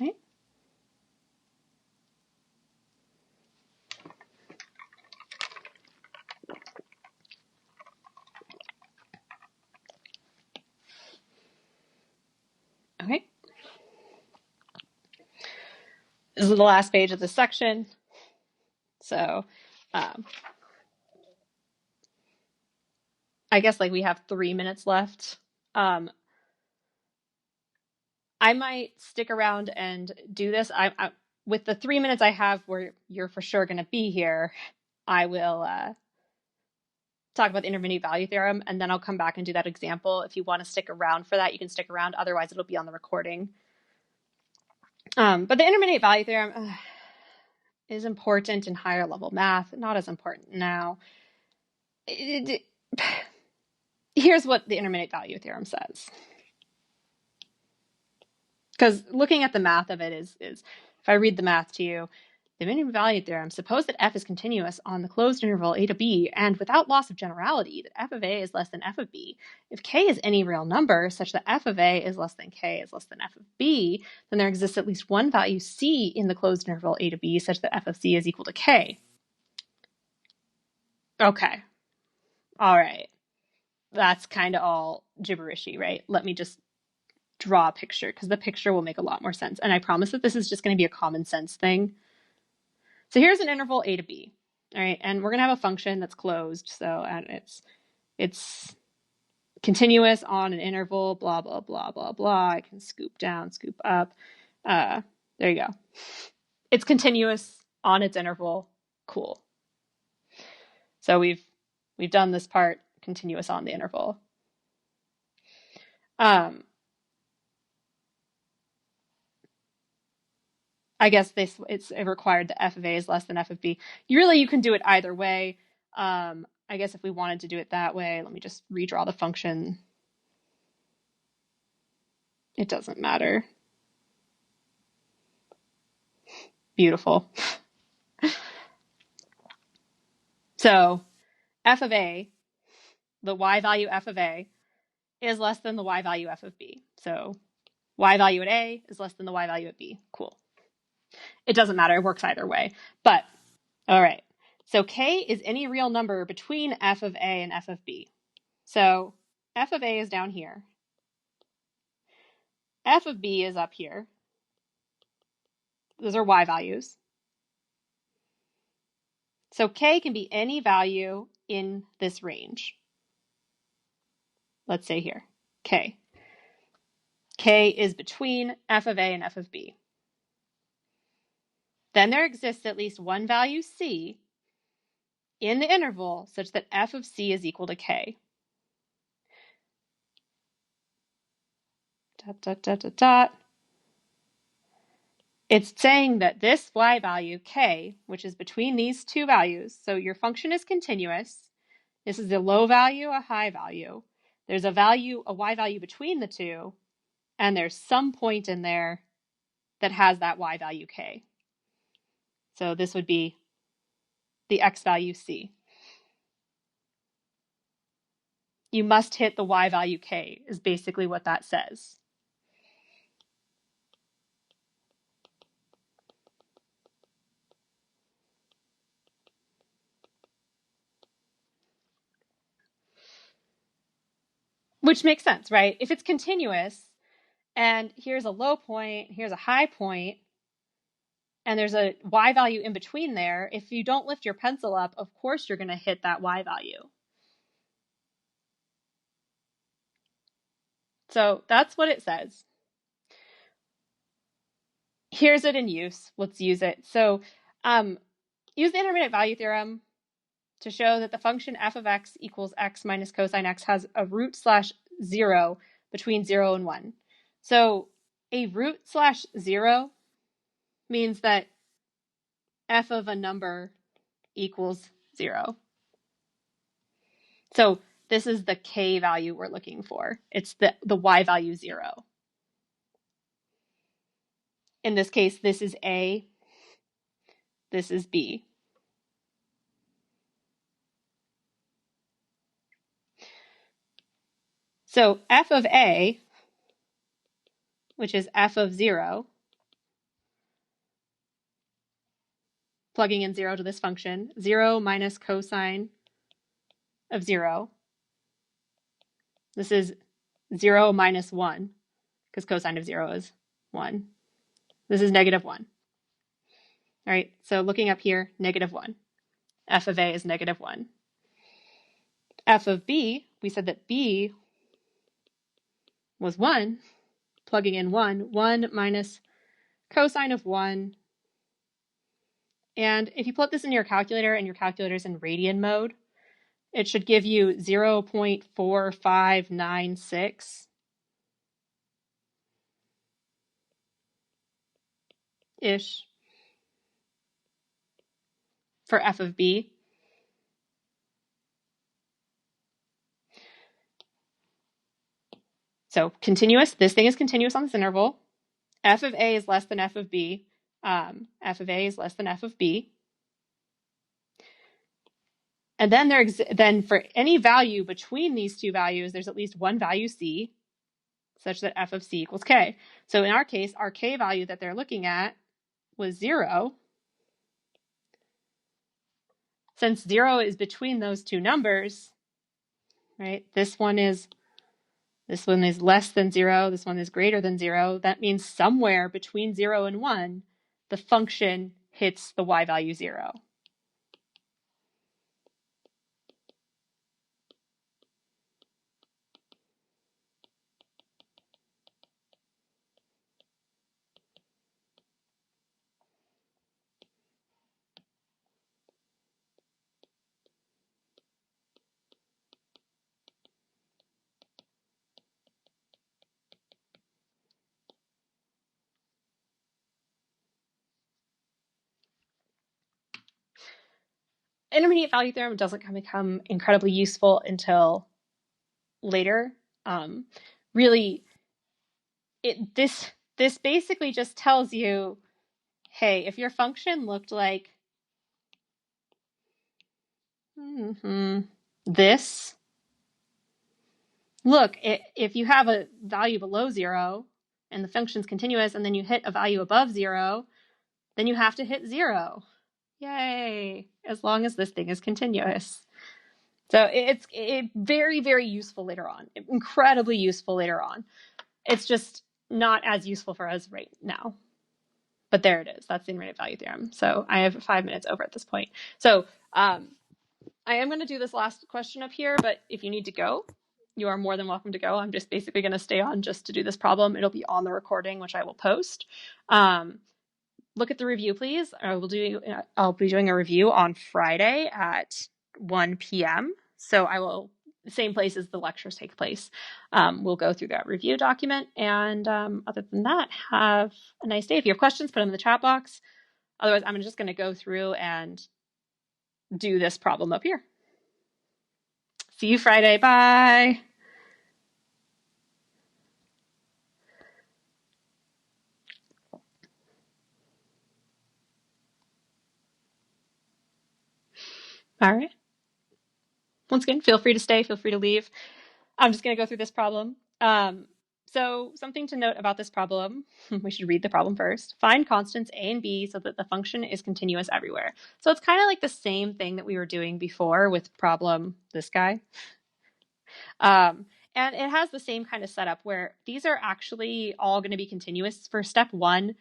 Okay. Okay. This is the last page of this section. So I guess like we have 3 minutes left. I might stick around and do this. I with the 3 minutes I have where you're for sure going to be here, I will talk about the intermediate value theorem, and then I'll come back and do that example. If you want to stick around for that, you can stick around. Otherwise, it'll be on the recording. But the intermediate value theorem is important in higher level math, not as important now. Here's what the intermediate value theorem says. Because looking at the math of it is if I read the math to you, the intermediate value theorem, suppose that f is continuous on the closed interval a to b, and without loss of generality, that f of a is less than f of b. If k is any real number such that f of a is less than k is less than f of b, then there exists at least one value c in the closed interval a to b such that f of c is equal to k. Okay. All right. That's kind of all gibberishy, right? Let me just draw a picture because the picture will make a lot more sense. And I promise that this is just going to be a common sense thing. So here's an interval a to b, all right? And we're going to have a function that's closed. So it's continuous on an interval, blah, blah, blah, blah, blah. I can scoop down, scoop up. There you go. It's continuous on its interval. Cool. So we've done this part, continuous on the interval. I guess it's required that f of a is less than f of b. You can do it either way. I guess if we wanted to do it that way, let me just redraw the function. It doesn't matter. Beautiful. So f of a, the y value f of a, is less than the y value f of b. So y value at a is less than the y value at b. Cool. It doesn't matter. It works either way. But, all right. So k is any real number between f of a and f of b. So f of a is down here. F of b is up here. Those are y values. So k can be any value in this range. Let's say here, k. K is between f of a and f of b. Then there exists at least one value c in the interval such that f of c is equal to k. Dot, dot, dot, dot, dot. It's saying that this y value, k, which is between these two values, so your function is continuous. This is a low value, a high value. There's a y value between the two, and there's some point in there that has that y value k. So this would be the x value c. You must hit the y value k, is basically what that says. Which makes sense, right? If it's continuous, and here's a low point, here's a high point, and there's a y value in between there, if you don't lift your pencil up, of course you're going to hit that y value. So that's what it says. Here's it in use. Let's use it. So use the intermediate value theorem to show that the function f of x equals x minus cosine x has a root/0 between 0 and 1. So a root/0 means that f of a number equals 0. So this is the k value we're looking for. It's the y value 0. In this case, this is a, this is b. So f of a, which is f of 0, plugging in 0 to this function, 0 minus cosine of 0. This is 0 minus 1, because cosine of 0 is 1. This is negative 1. All right, so looking up here, negative 1. F of a is negative 1. F of b, we said that b was 1, plugging in 1. 1 minus cosine of 1. And if you put this in your calculator and your calculator's in radian mode, it should give you 0.4596 ish for f of b. So continuous, this thing is continuous on this interval. F of a is less than f of b. F of a is less than f of b. And then then for any value between these two values, there's at least one value c, such that f of c equals k. So in our case, our k value that they're looking at was 0. Since 0 is between those two numbers, right, this one is This one is less than 0. This one is greater than 0. That means somewhere between 0 and 1, the function hits the y value 0. Intermediate value theorem doesn't become incredibly useful until later. Really, this basically just tells you, hey, if your function looked like this, look, if you have a value below 0 and the function's continuous and then you hit a value above 0, then you have to hit 0. Yay, as long as this thing is continuous. So it's very, very useful later on, incredibly useful later on. It's just not as useful for us right now. But there it is. That's the intermediate value theorem. So I have 5 minutes over at this point. So I am going to do this last question up here, but if you need to go, you are more than welcome to go. I'm just basically going to stay on just to do this problem. It'll be on the recording, which I will post. Look at the review, please. I'll be doing a review on Friday at 1 p.m. So I will, same place as the lectures take place. We'll go through that review document. And other than that, have a nice day. If you have questions, put them in the chat box. Otherwise, I'm just going to go through and do this problem up here. See you Friday. Bye. All right. Once again, feel free to stay, feel free to leave. I'm just going to go through this problem. So something to note about this problem, we should read the problem first. Find constants a and b so that the function is continuous everywhere. So it's kind of like the same thing that we were doing before with problem this guy. And it has the same kind of setup where these are actually all going to be continuous. For step 1,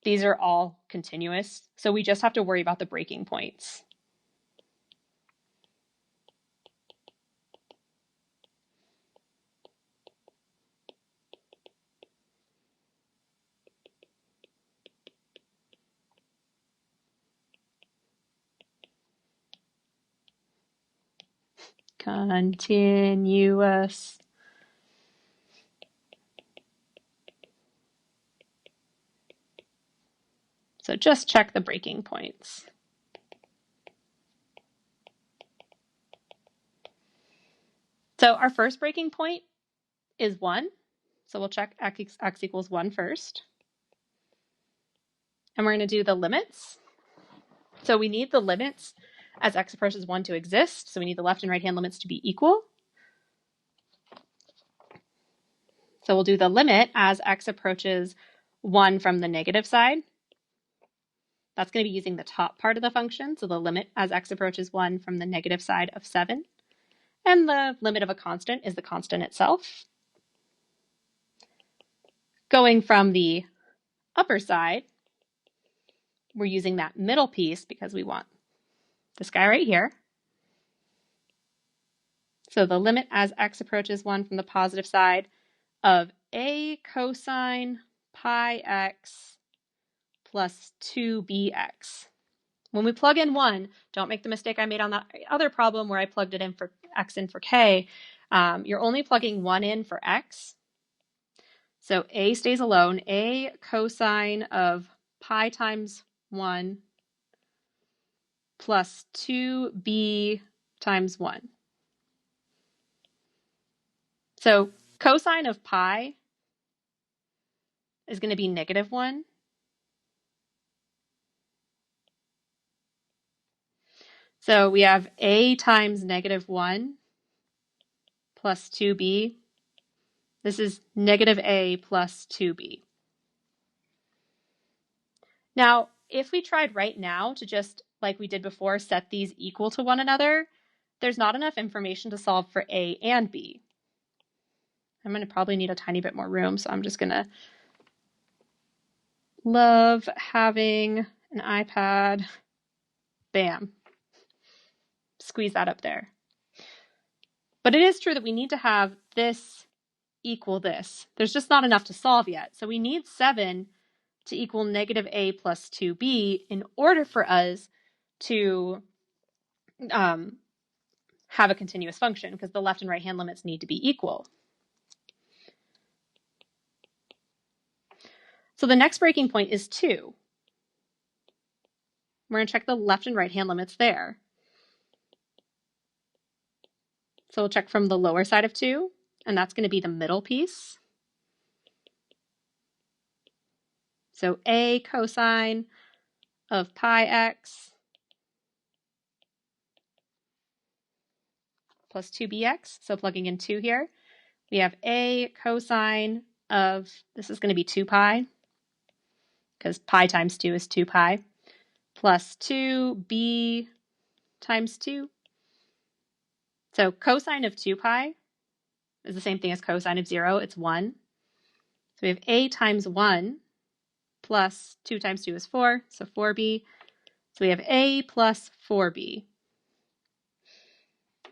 these are all continuous. So we just have to worry about the breaking points. Continuous. So just check the breaking points. So our first breaking point is 1. So we'll check x equals 1 first. And we're going to do the limits. So we need the limits as x approaches 1 to exist. So we need the left and right hand limits to be equal. So we'll do the limit as x approaches 1 from the negative side. That's going to be using the top part of the function. So the limit as x approaches 1 from the negative side of 7. And the limit of a constant is the constant itself. Going from the upper side, we're using that middle piece because we want this guy right here. So the limit as x approaches 1 from the positive side of a cosine pi x plus 2bx. When we plug in 1, don't make the mistake I made on that other problem where I plugged it in for x in for k. You're only plugging 1 in for x. So a stays alone. A cosine of pi times 1 plus 2b times 1. So cosine of pi is going to be -1. So we have a times -1 plus 2b. This is -a plus 2b. Now, if we tried right now to just, like we did before, set these equal to one another, there's not enough information to solve for a and b. I'm going to probably need a tiny bit more room, so I'm just going to love having an iPad. Bam. Squeeze that up there. But it is true that we need to have this equal this. There's just not enough to solve yet. So we need 7 to equal negative a plus 2b in order for us to have a continuous function, because the left and right hand limits need to be equal. So the next breaking point is 2. We're going to check the left and right hand limits there. So we'll check from the lower side of 2, and that's going to be the middle piece. So a cosine of pi x plus 2bx. So plugging in 2 here, we have a cosine of, this is going to be 2 pi, because pi times 2 is 2 pi, plus 2b times 2. So cosine of 2 pi is the same thing as cosine of 0. It's 1. So we have a times 1 plus 2 times 2 is 4, so 4b. So we have a plus 4b.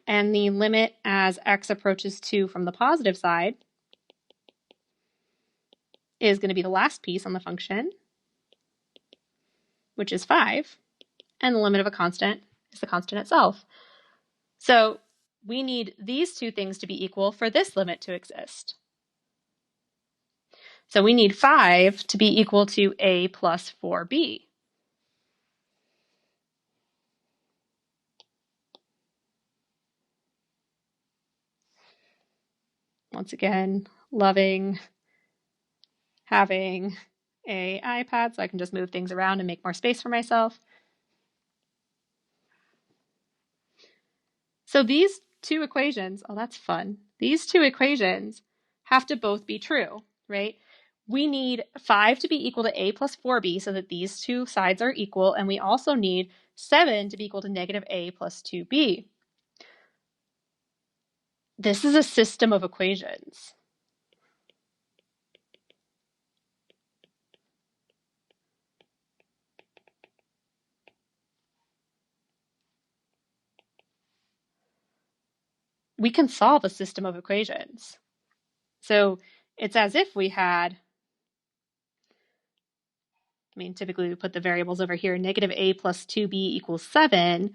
And the limit as x approaches 2 from the positive side is going to be the last piece on the function, which is 5. And the limit of a constant is the constant itself. So we need these two things to be equal for this limit to exist. So we need 5 to be equal to a plus 4b. Once again, loving having an iPad so I can just move things around and make more space for myself. So these two equations, oh, that's fun. These two equations have to both be true, right? We need 5 to be equal to a plus 4b so that these two sides are equal, and we also need 7 to be equal to negative a plus 2b. This is a system of equations. We can solve a system of equations. So it's as if we had, typically we put the variables over here, negative a plus 2b equals 7,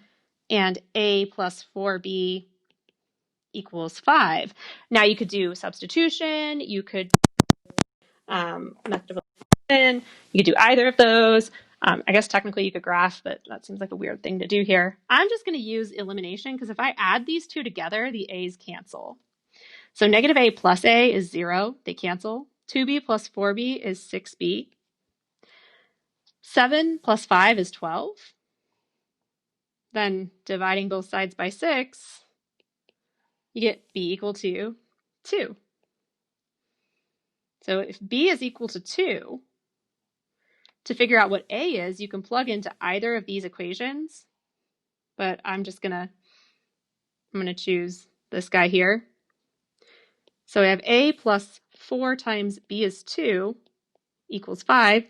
and a plus 4b equals 5. Now you could do substitution, you could method of elimination, you could do either of those. I guess technically you could graph, but that seems like a weird thing to do here. I'm just going to use elimination, because if I add these two together, the a's cancel. So negative a plus a is 0, they cancel. 2b plus 4b is 6b. 7 plus 5 is 12. Then dividing both sides by 6, you get b equal to 2. So if b is equal to 2, to figure out what a is, you can plug into either of these equations, but I'm going to choose this guy here. So I have a plus 4 times b is 2 equals 5.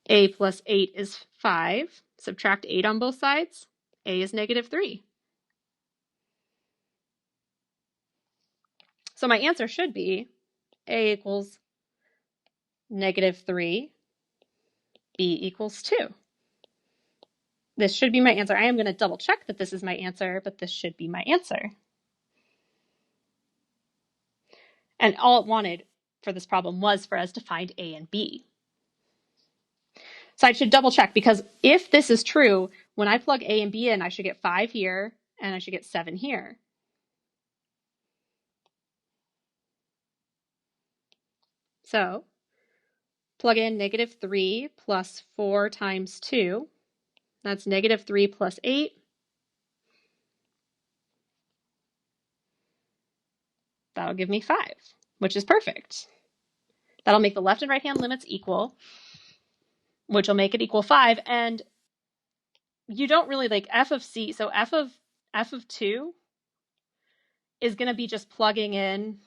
A plus 8 is 5. Subtract 8 on both sides. A is negative 3. So my answer should be a equals negative 3, b equals 2. This should be my answer. I am going to double check that this is my answer, but this should be my answer. And all it wanted for this problem was for us to find a and b. So I should double check, because if this is true, when I plug a and b in, I should get 5 here and I should get 7 here. So plug in negative 3 plus 4 times 2. That's negative 3 plus 8. That'll give me 5, which is perfect. That'll make the left and right hand limits equal, which will make it equal 5. And you don't really like f of c. So f of 2 is going to be just plugging in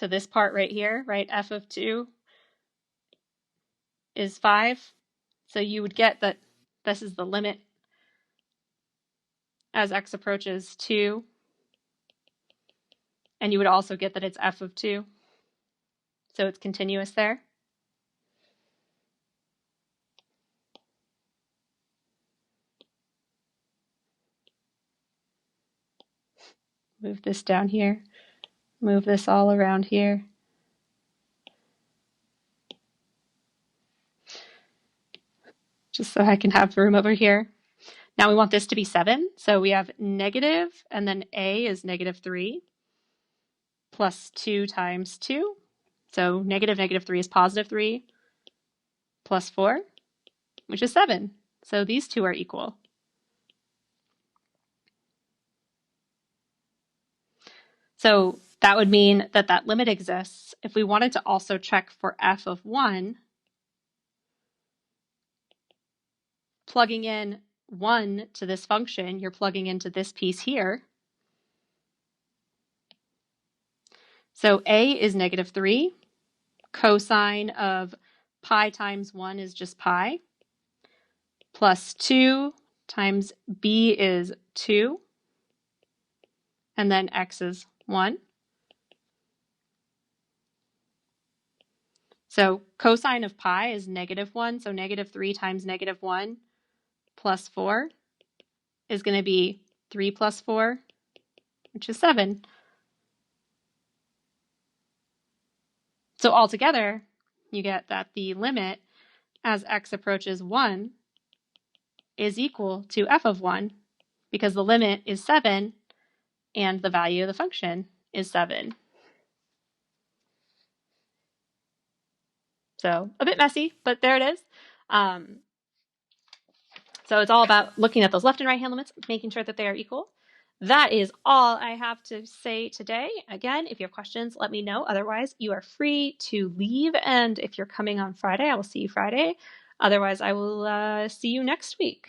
to this part right here, right? F of 2 is 5. So you would get that this is the limit as x approaches 2. And you would also get that it's f of 2. So it's continuous there. Move this down here. Move this all around here. Just so I can have room over here. Now we want this to be 7. So we have negative, and then a is negative 3 plus 2 times 2. So negative 3 is positive 3 plus 4, which is 7. So these two are equal. So that would mean that that limit exists. If we wanted to also check for f of 1, plugging in 1 to this function, you're plugging into this piece here. So a is negative 3. Cosine of pi times 1 is just pi. Plus 2 times b is 2. And then x is 1. So cosine of pi is negative 1. So negative 3 times negative 1 plus 4 is going to be 3 plus 4, which is 7. So altogether, you get that the limit as x approaches 1 is equal to f of 1 because the limit is 7 and the value of the function is 7. So a bit messy, but there it is. So it's all about looking at those left and right hand limits, making sure that they are equal. That is all I have to say today. Again, if you have questions, let me know. Otherwise, you are free to leave. And if you're coming on Friday, I will see you Friday. Otherwise, I will see you next week.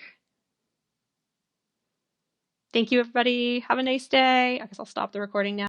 Thank you, everybody. Have a nice day. I guess I'll stop the recording now.